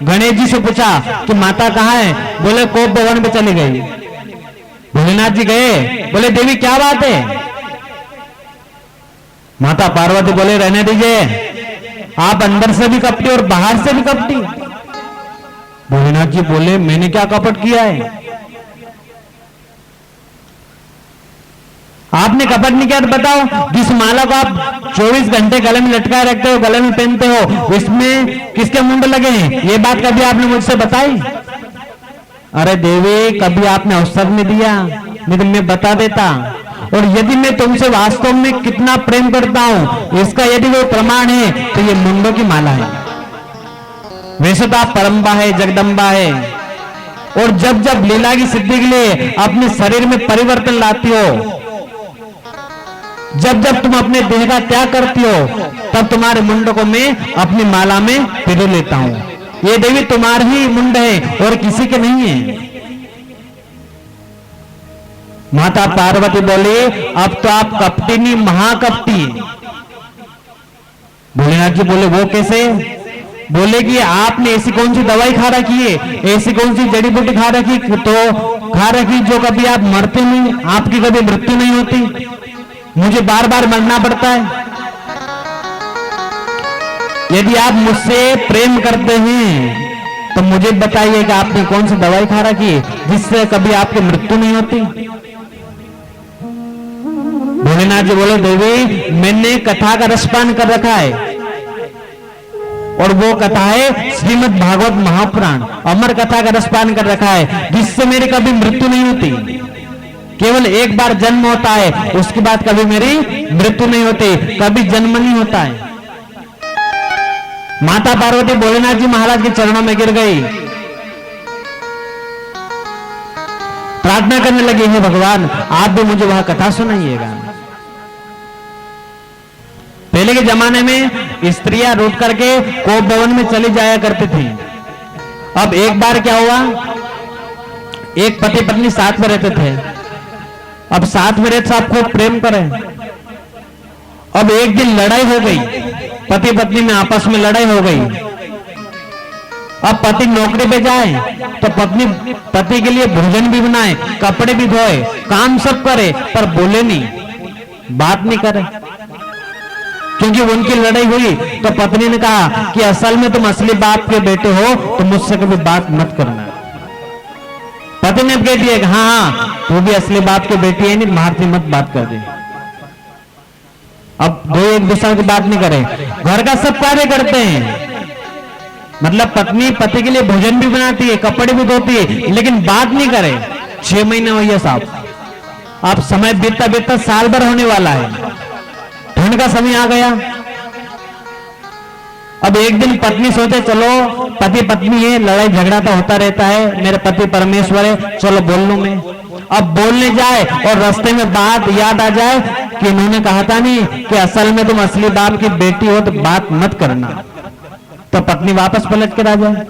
गणेश जी से पूछा कि माता कहाँ है? बोले कोप भवन पे चली गई। भोलेनाथ जी गए, बोले देवी क्या बात है? माता पार्वती बोले रहने दीजिए, आप अंदर से भी कपटी और बाहर से भी कपटी। भोलेनाथ जी बोले मैंने क्या कपट किया है? आपने कपट नहीं किया तो बताओ, जिस माला को आप 24 घंटे गले में लटकाए रखते हो, गले में पहनते हो, इसमें किसके मुंड लगे हैं? ये बात कभी आपने मुझसे बताई? अरे देवी कभी आपने अवसर नहीं दिया, नहीं तो मैं बता देता। और यदि मैं तुमसे वास्तव में कितना प्रेम करता हूं इसका यदि कोई प्रमाण है तो ये मुंडों की माला है। वैसे तो आप परम्बा है, जगदम्बा है, और जब जब लीला की सिद्धि के लिए अपने शरीर में परिवर्तन लाती हो, जब जब तुम अपने देह का त्याग करती हो, तब तुम्हारे मुंड को मैं अपनी माला में पिरो लेता हूं। ये देवी तुम्हारे ही मुंड है और किसी के नहीं है। माता पार्वती बोली, अब तो आप कपटी नहीं महाकपटी। भोलेनाथ जी बोले वो कैसे? बोले कि आपने ऐसी कौन सी दवाई खा रखी है, ऐसी कौन सी जड़ी बूटी खा रखी जो कभी आप मरते नहीं, आपकी कभी मृत्यु नहीं होती, मुझे बार बार मरना पड़ता है। यदि आप मुझसे प्रेम करते हैं तो मुझे बताइए कि आपने कौन सी दवाई खा रखी है जिससे कभी आपकी मृत्यु नहीं होती। भोलेनाथ जी बोले देवी मैंने कथा का रसपान कर रखा है, और वो कथा है श्रीमद् भागवत महापुराण, अमर कथा का रसपान कर रखा है, जिससे मेरी कभी मृत्यु नहीं होती। केवल एक बार जन्म होता है, उसके बाद कभी मेरी मृत्यु नहीं होती, कभी जन्म नहीं होता है। माता पार्वती भोलेनाथ जी महाराज के चरणों में गिर गई, प्रार्थना करने लगी, हे भगवान आप भी मुझे वह कथा सुनाइएगा। पहले के जमाने में स्त्रियां रूठ करके कोप भवन में चली जाया करती थी। अब एक बार क्या हुआ, एक पति पत्नी साथ में रहते थे, अब साथ में रहते साथ खूब प्रेम करें। अब एक दिन लड़ाई हो गई, पति पत्नी में आपस में लड़ाई हो गई। अब पति नौकरी पे जाए तो पत्नी पति के लिए भोजन भी बनाए, कपड़े भी धोए, काम सब करे, पर बोले नहीं, बात नहीं करे। क्योंकि उनकी लड़ाई हुई तो पत्नी ने कहा कि असल में तुम असली बाप के बेटे हो तो मुझसे कभी बात मत करना। पति ने कह दिया कि हाँ तू भी असली बाप की बेटी है, नहीं मारती मत बात कर दे। अब दो एक दूसरे की बात नहीं करे, घर का सब कार्य करते हैं, मतलब पत्नी पति के लिए भोजन भी बनाती है, कपड़े भी धोती है, लेकिन बात नहीं करे। 6 महीने हुई है साहब, अब समय बीतता बीतता साल भर होने वाला है, ठंड का समय आ गया। अब एक दिन पत्नी सोचे चलो पति पत्नी है, लड़ाई झगड़ा तो होता रहता है, मेरे पति परमेश्वर है, चलो बोल लूं मैं। अब बोलने जाए और रास्ते में बात याद आ जाए कि इन्होंने कहा था नहीं कि असल में तुम असली बाप की बेटी हो तो बात मत करना, तो पत्नी वापस पलट कर आ जाए।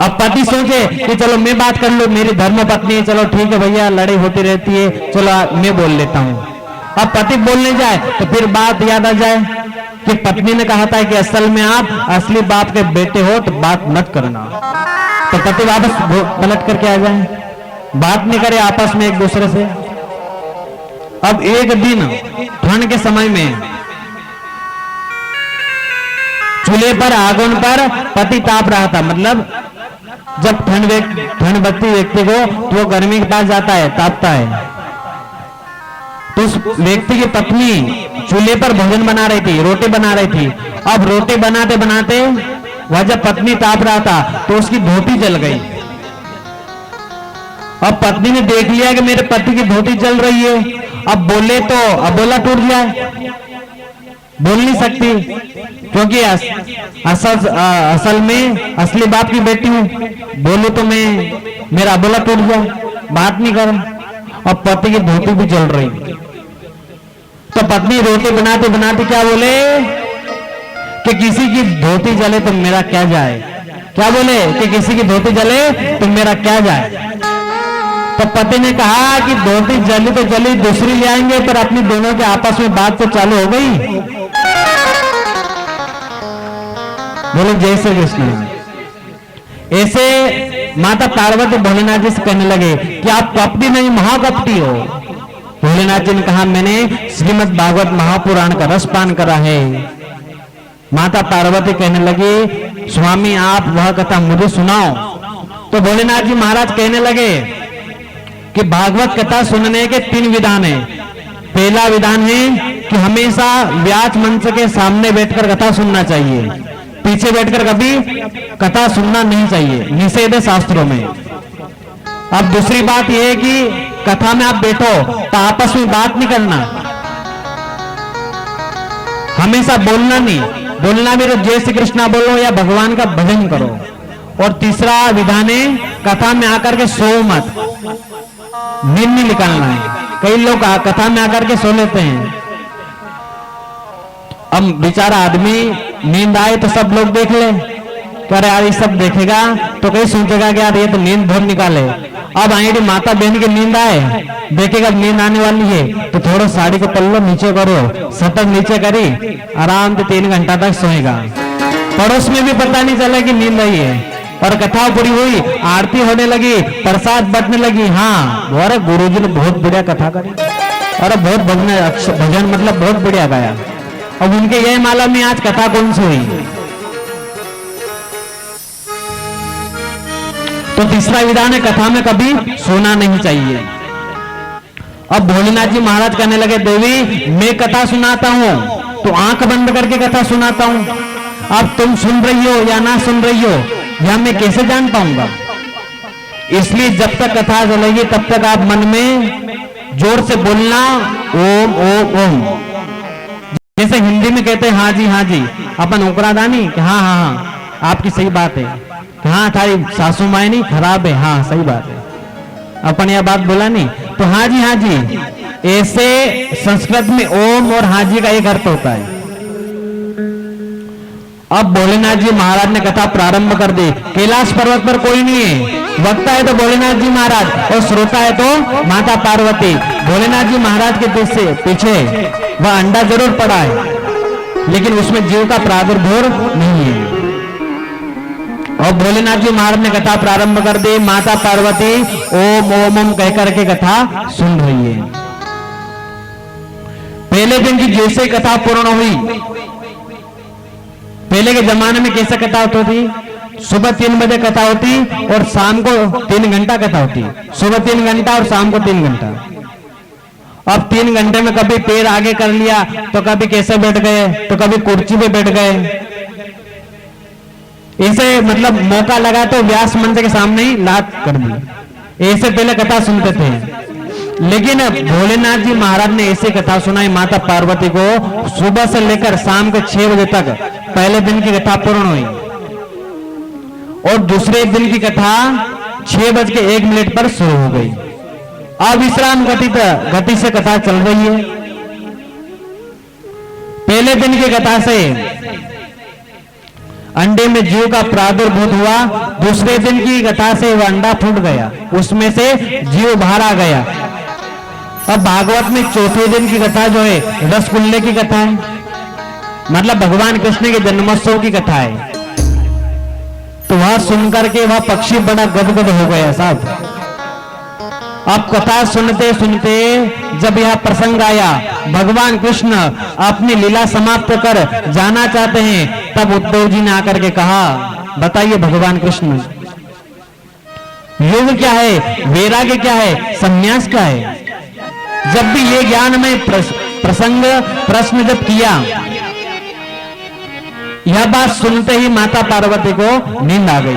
अब पति सोचे कि चलो मैं बात कर लूं, मेरी धर्म पत्नी है, चलो ठीक है भैया लड़ाई होती रहती है, चलो मैं बोल लेता हूं। अब पति बोलने जाए तो फिर बात याद आ जाए कि पत्नी ने कहा था कि असल में आप असली बाप के बेटे हो तो बात मत करना, तो पति वापस पलट करके आ जाए, बात नहीं करे आपस में एक दूसरे से। अब एक दिन ठंड के समय में चूल्हे पर आगुन पर पति ताप रहा था, मतलब जब ठंड बत्ती व्यक्ति को तो वो गर्मी के पास जाता है, तापता है। तो उस व्यक्ति की पत्नी चूल्हे पर भोजन बना रही थी, रोटी बना रही थी। अब रोटी बनाते बनाते वह जब पत्नी ताप रहा था तो उसकी धोती जल गई। अब पत्नी ने देख लिया कि मेरे पति की धोती जल रही है, अब बोले तो अब बोला टूट जाए, बोल नहीं सकती क्योंकि असल में असली बाप की बेटी हूं, बोलूं तो मैं मेरा बोला टूट जाए, बात नहीं कर। अब पति की धोती भी जल रही, तो पत्नी रोटी बनाते बनाते क्या बोले कि किसी की धोती जले तो मेरा क्या जाए, क्या बोले कि किसी की धोती जले तो मेरा क्या जाए। तो पति ने कहा कि धोती जली तो जली, दूसरी ले आएंगे, पर अपनी दोनों के आपस में बात तो चालू हो गई। बोलो जय श्री कृष्ण। ऐसे माता पार्वती भोलेनाथ जी से कहने लगे कि आप कपटी नहीं महाकपटी हो। भोलेनाथ जी ने कहा मैंने श्रीमद् भागवत महापुराण का रस पान करा है। माता पार्वती कहने लगी स्वामी आप वह कथा मुझे सुनाओ। तो भोलेनाथ जी महाराज कहने लगे कि भागवत कथा सुनने के 3 विधान हैं। पहला विधान है कि हमेशा व्यास मंच के सामने बैठकर कथा सुनना चाहिए, पीछे बैठकर कभी कथा सुनना नहीं चाहिए, निषेध है शास्त्रों में। अब दूसरी बात यह है कि कथा में आप बैठो तो आपस में बात नहीं करना, हमेशा बोलना नहीं, बोलना भी तो जय श्री कृष्णा बोलो या भगवान का भजन करो। और तीसरा विधान है कथा में आकर के सो मत, नींद नहीं निकालना है। कई लोग कथा में आकर के सो लेते हैं। अब बेचारा आदमी नींद आए तो सब लोग देख ले, अरे यार ये सब देखेगा तो कहीं सोचेगा कि यार ये तो नींद बहुत निकाले। अब आएगी माता बहन की नींद आए, देखेगा नींद आने वाली है तो थोड़ा साड़ी को पल्लो नीचे करो, सटक नीचे करी, आराम से 3 घंटा तक सोएगा। पड़ोस में भी पता नहीं चला कि नींद आई है। और कथा पूरी हुई, आरती होने लगी, प्रसाद बटने लगी, हाँ अरे गुरुजी ने बहुत बढ़िया कथा करी, अरे बहुत भजन मतलब बहुत बढ़िया गाया। अब उनके यही मालूम में आज कथा कौन सी हुई। तो तीसरा विधान है कथा में कभी सोना नहीं चाहिए। अब भोलेनाथ जी महाराज कहने लगे देवी मैं कथा सुनाता हूं तो आंख बंद करके कथा सुनाता हूं, अब तुम सुन रही हो या ना सुन रही हो या मैं कैसे जान पाऊंगा। इसलिए जब तक कथा चलेगी तब तक आप मन में जोर से बोलना ओम ओम ओम। जैसे हिंदी में कहते हैं हाँ जी अपन ओकरादानी कि हाँ हाँ हाँ आपकी सही बात है, हाँ थारी सासू माए नहीं खराब है, हाँ सही बात है, अपन यह बात बोला नहीं तो हाँ जी। ऐसे संस्कृत में ओम और हाँ जी का एक अर्थ होता है। अब भोलेनाथ जी महाराज ने कथा प्रारंभ कर दी। कैलाश पर्वत पर कोई नहीं है, वक्ता है तो भोलेनाथ जी महाराज और श्रोता है तो माता पार्वती। भोलेनाथ जी महाराज के पीछे वह अंडा जरूर पड़ा है लेकिन उसमें जीव का प्रादुर्भाव नहीं है। और भोलेनाथ जी महाराज ने कथा प्रारंभ कर दी। माता पार्वती ओम ओम ओम कहकर के कथा सुन रही है। पहले दिन की जैसे कथा पूर्ण हुई, पहले के जमाने में कैसे कथा होती थी, सुबह 3 बजे कथा होती और शाम को 3 घंटा कथा होती, सुबह 3 घंटा और शाम को 3 घंटा। अब 3 घंटे में कभी पैर आगे कर लिया तो कभी कैसे बैठ गए तो कभी कुर्सी पे बैठ गए, ऐसे मतलब मौका लगा तो व्यास मंच के सामने ही लात कर दी। ऐसे पहले कथा सुनते थे। लेकिन भोलेनाथ जी महाराज ने ऐसी कथा सुनाई माता पार्वती को, सुबह से लेकर शाम के 6 बजे तक पहले दिन की कथा पूर्ण हुई और दूसरे दिन की कथा 6:01 पर शुरू हो गई। अविश्राम गति से कथा चल रही है। पहले दिन की कथा से अंडे में जीव का प्रादुर्भूत हुआ, दूसरे दिन की कथा से वह अंडा फूट गया, उसमें से जीव बाहर आ गया। अब भागवत में चौथे दिन की कथा जो है रसगुल्ले की कथा है, मतलब भगवान कृष्ण के जन्मोत्सव की कथा है। तो वह सुनकर के वह पक्षी बड़ा गदगद हो गया साहब। अब कथा सुनते सुनते जब यह प्रसंग आया, भगवान कृष्ण अपनी लीला समाप्त कर जाना चाहते हैं, तब उद्धव जी ने आकर के कहा, बताइए भगवान कृष्ण, योग क्या है, वैराग्य क्या है, संन्यास क्या है? जब भी ये ज्ञान में प्रसंग प्रश्न जब किया, यह बात सुनते ही माता पार्वती को नींद आ गई।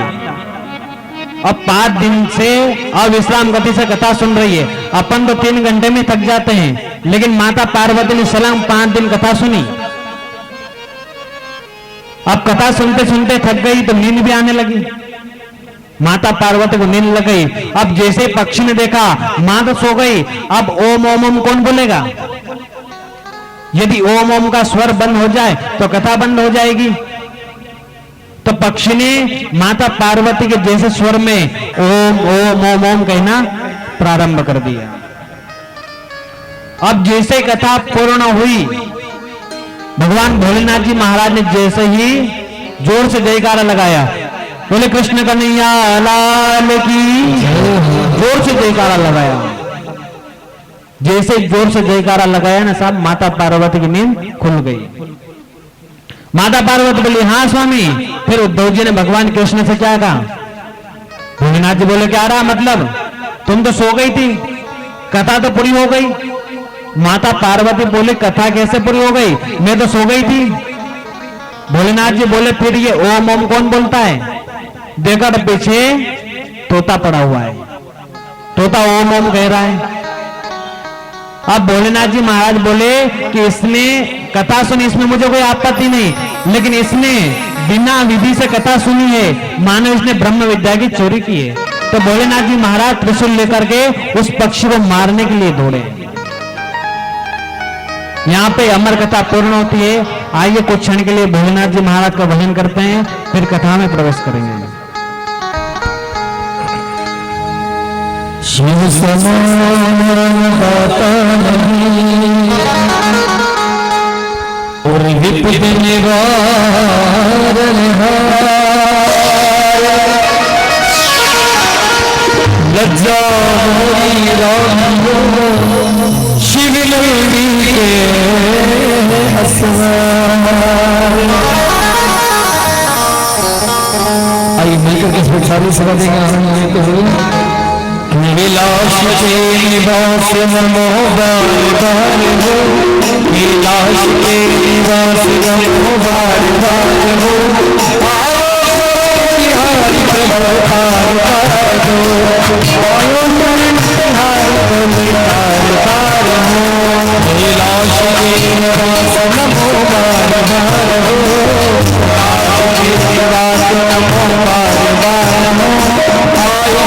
अब 5 दिन से अविश्राम गति से कथा सुन रही है। अपन तो 3 घंटे में थक जाते हैं, लेकिन माता पार्वती ने स्वयं 5 दिन कथा सुनी। अब कथा सुनते सुनते थक गई तो नींद भी आने लगी। माता पार्वती को नींद लग गई। अब जैसे पक्षी ने देखा मां तो सो गई, अब ओम ओम ओम कौन बोलेगा? यदि ओम ओम का स्वर बंद हो जाए तो कथा बंद हो जाएगी। तो पक्षी ने माता पार्वती के जैसे स्वर में ओम ओम ओम ओम कहना प्रारंभ कर दिया। अब जैसे कथा पूर्ण हुई, भगवान भोलेनाथ जी महाराज ने जैसे ही जोर से जयकारा लगाया, बोले कृष्ण कन्हैया लाल की, जोर से जयकारा लगाया। जैसे जोर से जयकारा लगाया ना साहब, माता पार्वती की नींद खुल गई। माता पार्वती बोली हाँ स्वामी। फिर उद्धव जी ने भगवान कृष्ण से क्या कहा? भोलेनाथ जी बोले क्या रहा मतलब, तुम तो सो गई थी, कथा तो पूरी हो गई। माता पार्वती बोले कथा कैसे पूरी हो गई, मैं तो सो गई थी। भोलेनाथ जी बोले फिर ये ओम ओम कौन बोलता है? देखो तो पीछे तोता पड़ा हुआ है, तोता ओम ओम कह रहा है। अब भोलेनाथ जी महाराज बोले कि इसने कथा सुनी, इसमें मुझे कोई आपत्ति नहीं, लेकिन इसने बिना विधि से कथा सुनी है, मानो इसने ब्रह्म विद्या की चोरी की है। तो भोलेनाथ जी महाराज त्रिशूल लेकर के उस पक्षी को मारने के लिए दौड़े। यहाँ पे अमर कथा पूर्ण होती है। आइए कुछ क्षण के लिए भोलेनाथ जी महाराज का भजन करते हैं, फिर कथा में प्रवेश करेंगे। शिव समान दाता नहीं और विपद निवारण लज्जा मोरी राम शिव नंदी के आइए मिलकर के सारी सेवा देंगे। हम तो विलास के निवास नमो बार बार हो, विलास के निवास नमो बार बार हो, बिहारी प्रभु हार पार दो, आयो बिहार प्रभु हार पार हो, विलास के निवास नमो बार बार हो, विलास के निवास नमो बार बार हो, आयो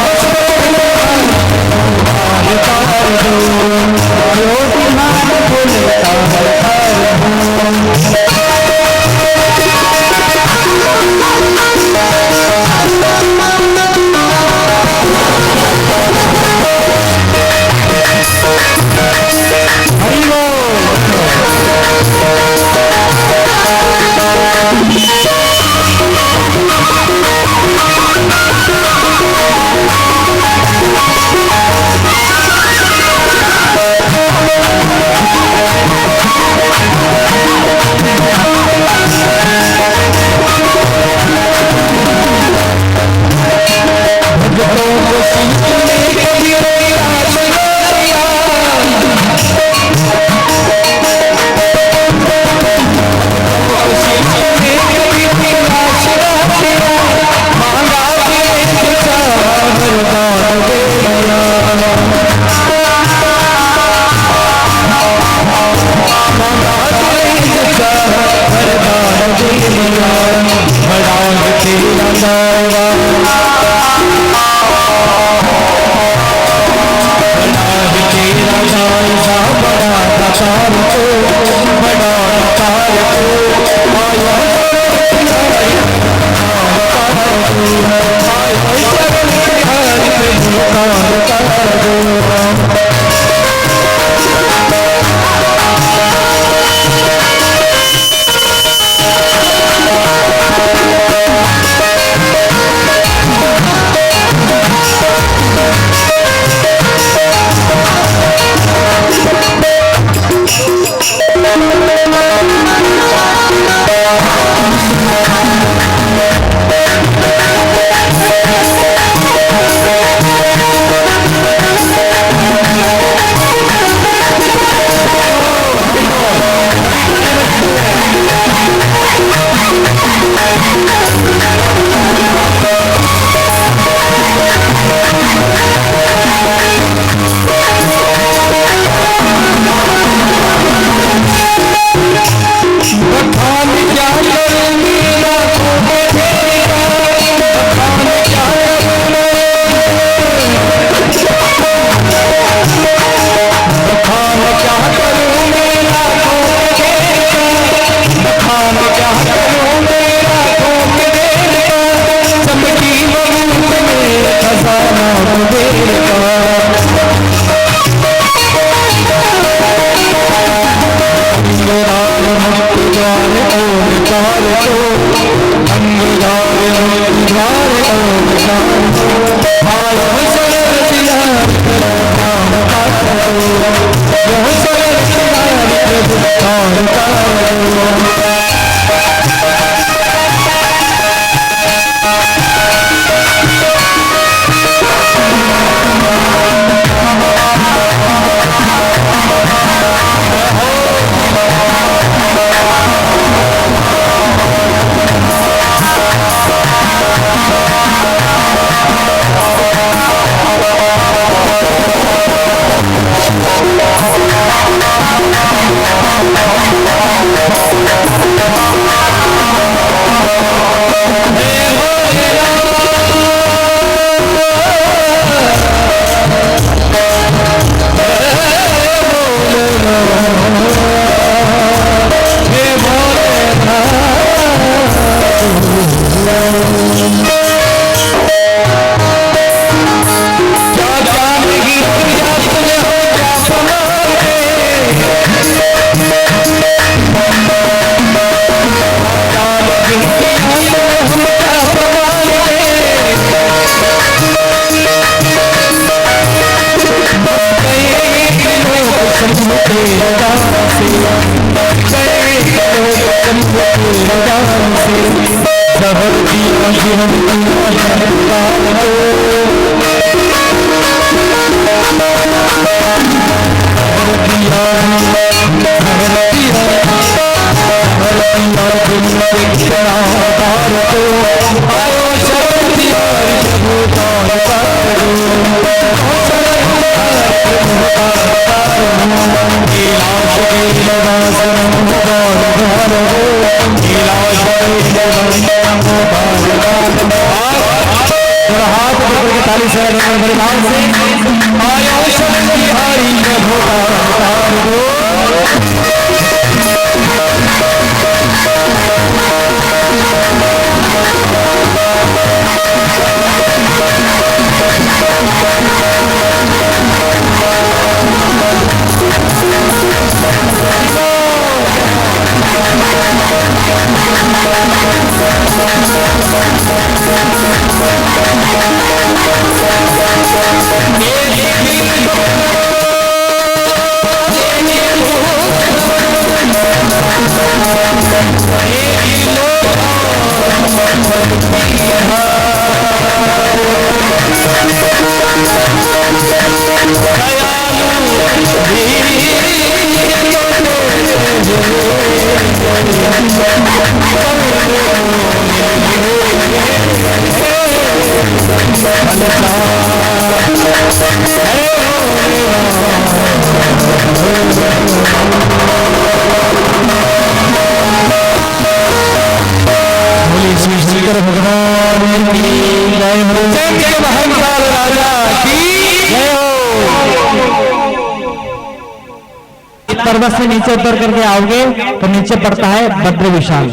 पर्वत से नीचे उतर करके आओगे तो नीचे पड़ता है बद्री विशाल।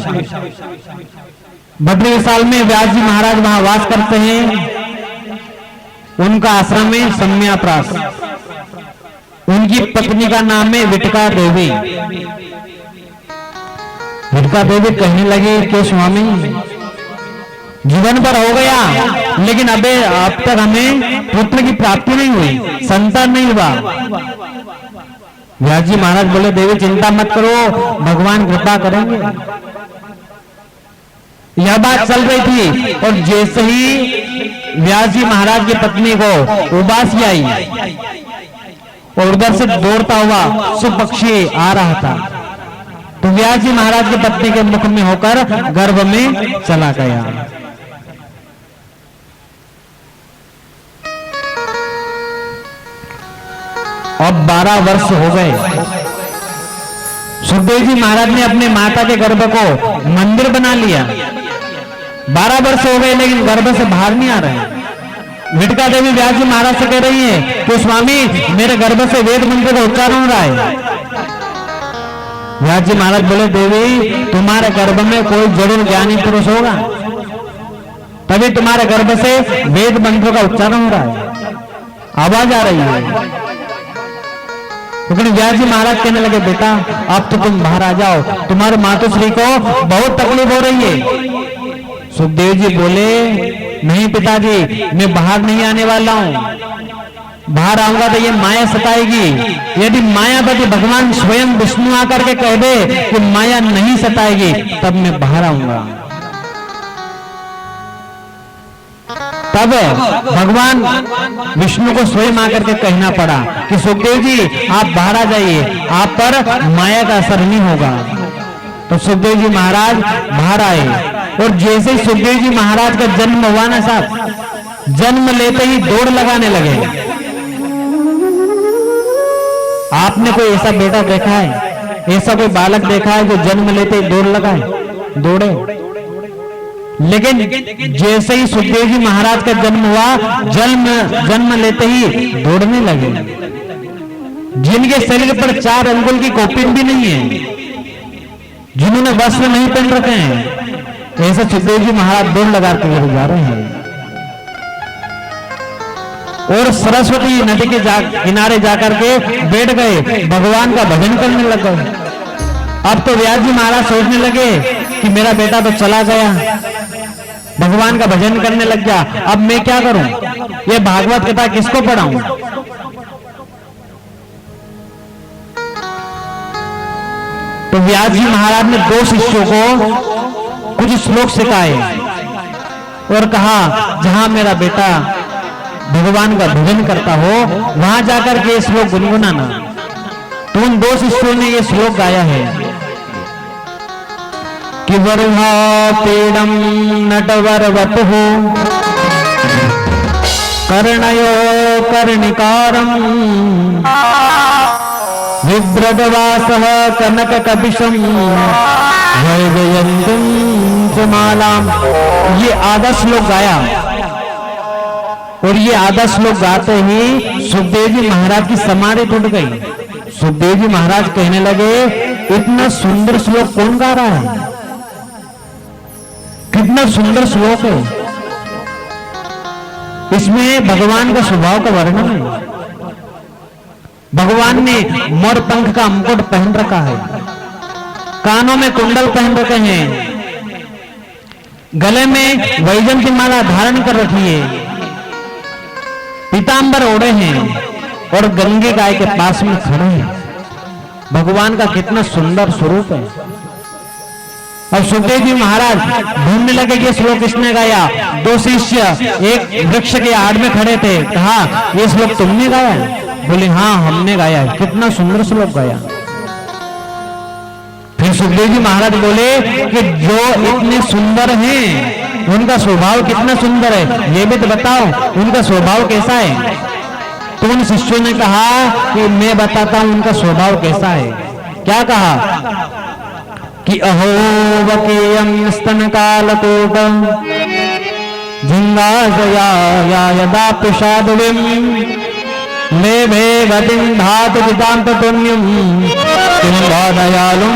बद्री विशाल में व्यास जी महाराज वहां वास करते हैं। उनका आश्रम है सम्याप्रास। उनकी पत्नी का नाम है विटका देवी। विटका देवी कहने लगे कि स्वामी जीवन पर हो गया, लेकिन अब तक हमें पुत्र की प्राप्ति नहीं हुई, संतान नहीं हुआ। व्यास जी महाराज बोले देवी चिंता मत करो, भगवान कृपा करेंगे। यह बात चल रही थी और जैसे ही व्यास जी महाराज की पत्नी को उबासी आई और उधर से दौड़ता हुआ सुपक्षी आ रहा था, तो व्यास जी महाराज की पत्नी के मुख में होकर गर्भ में चला गया। अब 12 वर्ष हो गए। सुखदेव जी महाराज ने अपने माता के गर्भ को मंदिर बना लिया। 12 वर्ष हो गए लेकिन गर्भ से बाहर नहीं आ रहे। विटका देवी व्यास जी महाराज से कह रही है कि स्वामी मेरे गर्भ से वेद मंत्र का उच्चारण हो रहा है। व्यास जी महाराज बोले देवी तुम्हारे गर्भ में कोई जरूर ज्ञानी पुरुष होगा, तभी तुम्हारे गर्भ से वेद मंत्र का उच्चारण हो रहा है, आवाज आ रही है। लेकिन व्यास जी महाराज कहने लगे बेटा अब तो तुम बाहर आ जाओ, तुम्हारे मातोश्री को बहुत तकलीफ हो रही है। सुखदेव जी बोले नहीं पिताजी मैं बाहर नहीं आने वाला हूं, बाहर आऊंगा तो ये माया सताएगी। यदि मायापति भगवान स्वयं विष्णु आकर के कह दे कि माया नहीं सताएगी तब मैं बाहर आऊंगा। तब भगवान विष्णु को स्वयं आकर के कहना पड़ा कि सुखदेव जी आप बाहर आ जाइए, आप पर माया का असर नहीं होगा। तो सुखदेव जी महाराज बाहर आए और जैसे ही सुखदेव जी महाराज का जन्म हुआ ना साहब, जन्म लेते ही दौड़ लगाने लगे। आपने कोई ऐसा बेटा देखा है, ऐसा कोई बालक देखा है जो जन्म लेते ही दौड़ लगाए, दौड़े? लेकिन जैसे ही सुखदेव जी महाराज का जन्म हुआ, जन्म लेते ही दौड़ने लगे। जिनके शरीर पर 4 अंगुल की कौपिन भी नहीं है, जिन्होंने वस्त्र नहीं पहन रखे हैं, ऐसे सुखदेव जी महाराज दौड़ लगा कर जा रहे हैं। और सरस्वती नदी के किनारे जाकर के बैठ गए, भगवान का भजन करने लग गए। अब तो व्यास जी महाराज सोचने लगे कि मेरा बेटा तो चला गया, भगवान का भजन करने लग गया, अब मैं क्या करूं, ये भागवत कथा किसको पढ़ाऊं? तो व्यास जी महाराज ने 2 शिष्यों को कुछ श्लोक सिखाए और कहा जहां मेरा बेटा भगवान का भजन करता हो वहां जाकर के श्लोक गुनगुनाना। तो उन 2 शिष्यों ने ये श्लोक गाया है कि वरुहा पीडम नटवरवपुः कर्णयो कर्णिकारम विभ्रदवासः कनककपिशं वैजयन्तीं च मालाम। ये आधा श्लोक गाया और ये आधा श्लोक गाते ही सुखदेव जी महाराज की समाधि टूट गई। सुखदेव जी महाराज कहने लगे इतना सुंदर श्लोक कौन गा रहा है, कितना सुंदर श्लोक है, इसमें भगवान का स्वभाव का वर्णन है। भगवान ने मोर पंख का मुकुट पहन रखा है, कानों में कुंडल पहन रखे हैं, गले में वैजयंती माला धारण कर रखी है, पीतांबर ओढ़े हैं और गंगे गाय के पास में खड़े हैं। भगवान का कितना सुंदर स्वरूप है। अब सुखदेव जी महाराज ढूंढने लगे कि श्लोक किसने गाया। 2 शिष्य एक वृक्ष के आड़ में खड़े थे, कहा ये श्लोक तुमने गाया है? बोले हाँ हमने गाया है। कितना सुंदर श्लोक गाया। फिर सुखदेव जी महाराज बोले कि जो इतने सुंदर हैं उनका स्वभाव कितना सुंदर है, ये भी तो बताओ उनका स्वभाव कैसा है। तो उन शिष्यों ने कहा कि मैं बताता हूं उनका स्वभाव कैसा है। क्या कहा कि अहो वकेयं स्तन कालकोट झिंगाजया यदा प्रसादविम लेभे वतिं धातु विदांत पुण्यम किं दयालुं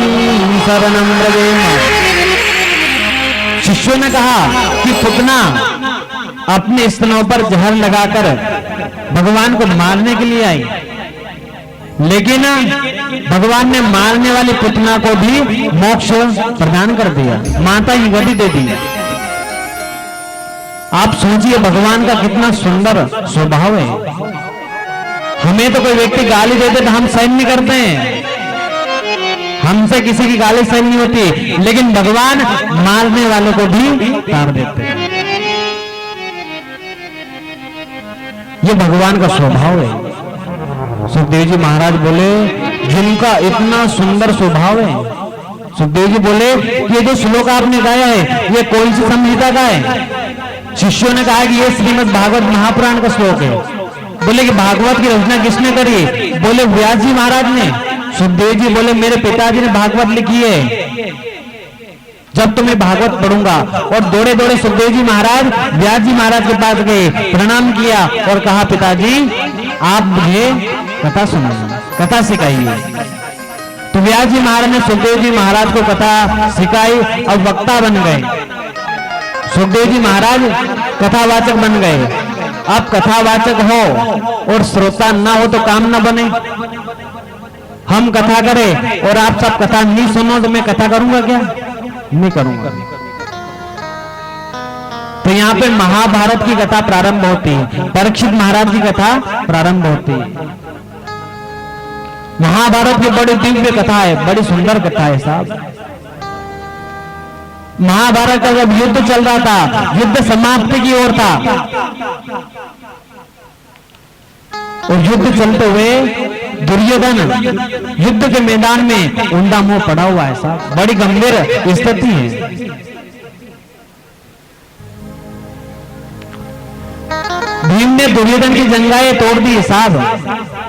शरणं व्रजेम। शिष्यों ने कहा कि पुतना अपने स्तनों पर जहर लगाकर भगवान को मारने के लिए आई, लेकिन भगवान ने मारने वाली पुतना को भी मोक्ष प्रदान कर दिया, माता ही गति दे दी। आप सोचिए भगवान का कितना सुंदर स्वभाव है। हमें तो कोई व्यक्ति गाली देते तो हम सहन नहीं करते हैं, हमसे किसी की गाली सहन नहीं होती, लेकिन भगवान मारने वालों को भी तार देते हैं। ये भगवान का स्वभाव है। सुखदेव जी महाराज बोले जिनका इतना सुंदर स्वभाव है, सुखदेव जी बोले ये जो श्लोक आपने गाया है ये कौन सी संहिता का है? शिष्यों ने कहा कि ये श्रीमद् भागवत महापुराण का श्लोक है। बोले कि भागवत की रचना किसने करी? बोले व्यास जी महाराज ने। सुखदेव जी बोले मेरे पिताजी ने भागवत लिखी है। जब तुम्हें भागवत पढ़ूंगा। और दौड़े दौड़े सुखदेव जी महाराज व्यास जी महाराज के पास गए, प्रणाम किया और कहा पिताजी आप मुझे कथा सुनाइए, कथा सिखाइए। तो व्यास जी महाराज ने सुखदेव जी महाराज को कथा सिखाई और वक्ता बन गए। सुखदेव जी महाराज कथावाचक बन गए। आप कथावाचक हो और श्रोता ना हो तो काम ना बने। हम कथा करें और आप सब कथा नहीं सुनो तो मैं कथा करूंगा क्या? नहीं करूंगा। तो यहाँ पे महाभारत की कथा प्रारंभ होती है, परीक्षित महाराज की कथा प्रारंभ होती है। महाभारत की बड़ी दिव्य कथा है, बड़ी सुंदर कथा है साहब। महाभारत का जब युद्ध चल रहा था, युद्ध समाप्ति की ओर था और युद्ध चलते हुए दुर्योधन युद्ध के मैदान में ऊंधा मुंह पड़ा हुआ है साहब। बड़ी गंभीर स्थिति है। भीम ने दुर्योधन की जंगाएं तोड़ दी साहब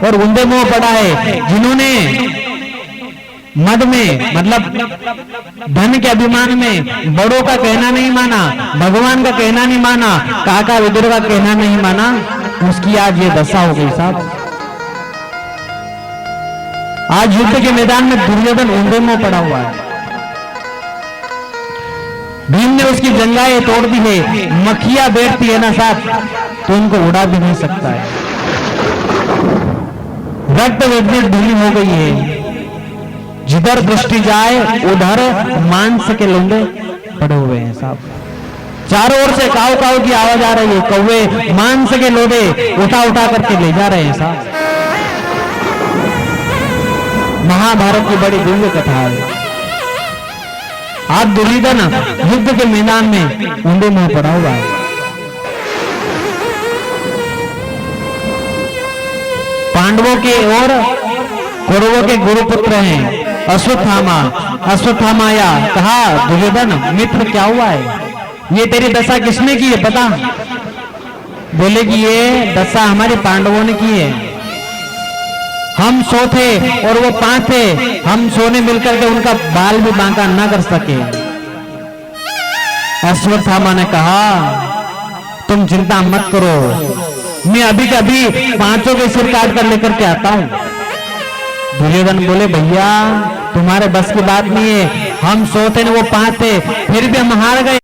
और ऊंधे मुंह पड़ा है। जिन्होंने मद में मतलब धन के अभिमान में बड़ों का कहना नहीं माना, भगवान का कहना नहीं माना, काका विदुर का कहना नहीं माना, उसकी आज ये दशा हो गई साहब। आज युद्ध के मैदान में दुर्योधन ऊंधे मुंह पड़ा हुआ है। भीम ने उसकी जंगाएं तोड़ दी है। मक्खियां बैठती है ना साथ तो उनको उड़ा भी नहीं सकता है। रक्त वेदनी ढीली हो गई है। जिधर दृष्टि जाए उधर मांस के लोंडे पड़े हुए हैं साहब। चारों ओर से काऊ काऊ की आवाज आ रही है। कौवे मांस के लोंडे उठा उठा करके ले जा रहे हैं साहब। महाभारत की बड़ी दिव्य कथा है। आज दुर्योधन युद्ध के मैदान में ऊंधे मुंह पड़ा हुआ है। पांडवों के और कौरवों के गुरुपुत्र हैं अश्वत्थामा। अश्वत्थामाया कहा दुर्योधन मित्र क्या हुआ है? ये तेरी दशा किसने की है पता? बोले कि ये दशा हमारे पांडवों ने की है। हम 100 थे और वो 5 थे। हम 100 ने मिलकर के उनका बाल भी बांका ना कर सके। अश्वत्थामा ने कहा तुम चिंता मत करो, मैं अभी के अभी 5 के सिर काट कर लेकर के आता हूं। दुर्योधन बोले भैया तुम्हारे बस की बात नहीं है। हम 100 थे वो 5 थे, फिर भी हम हार गए।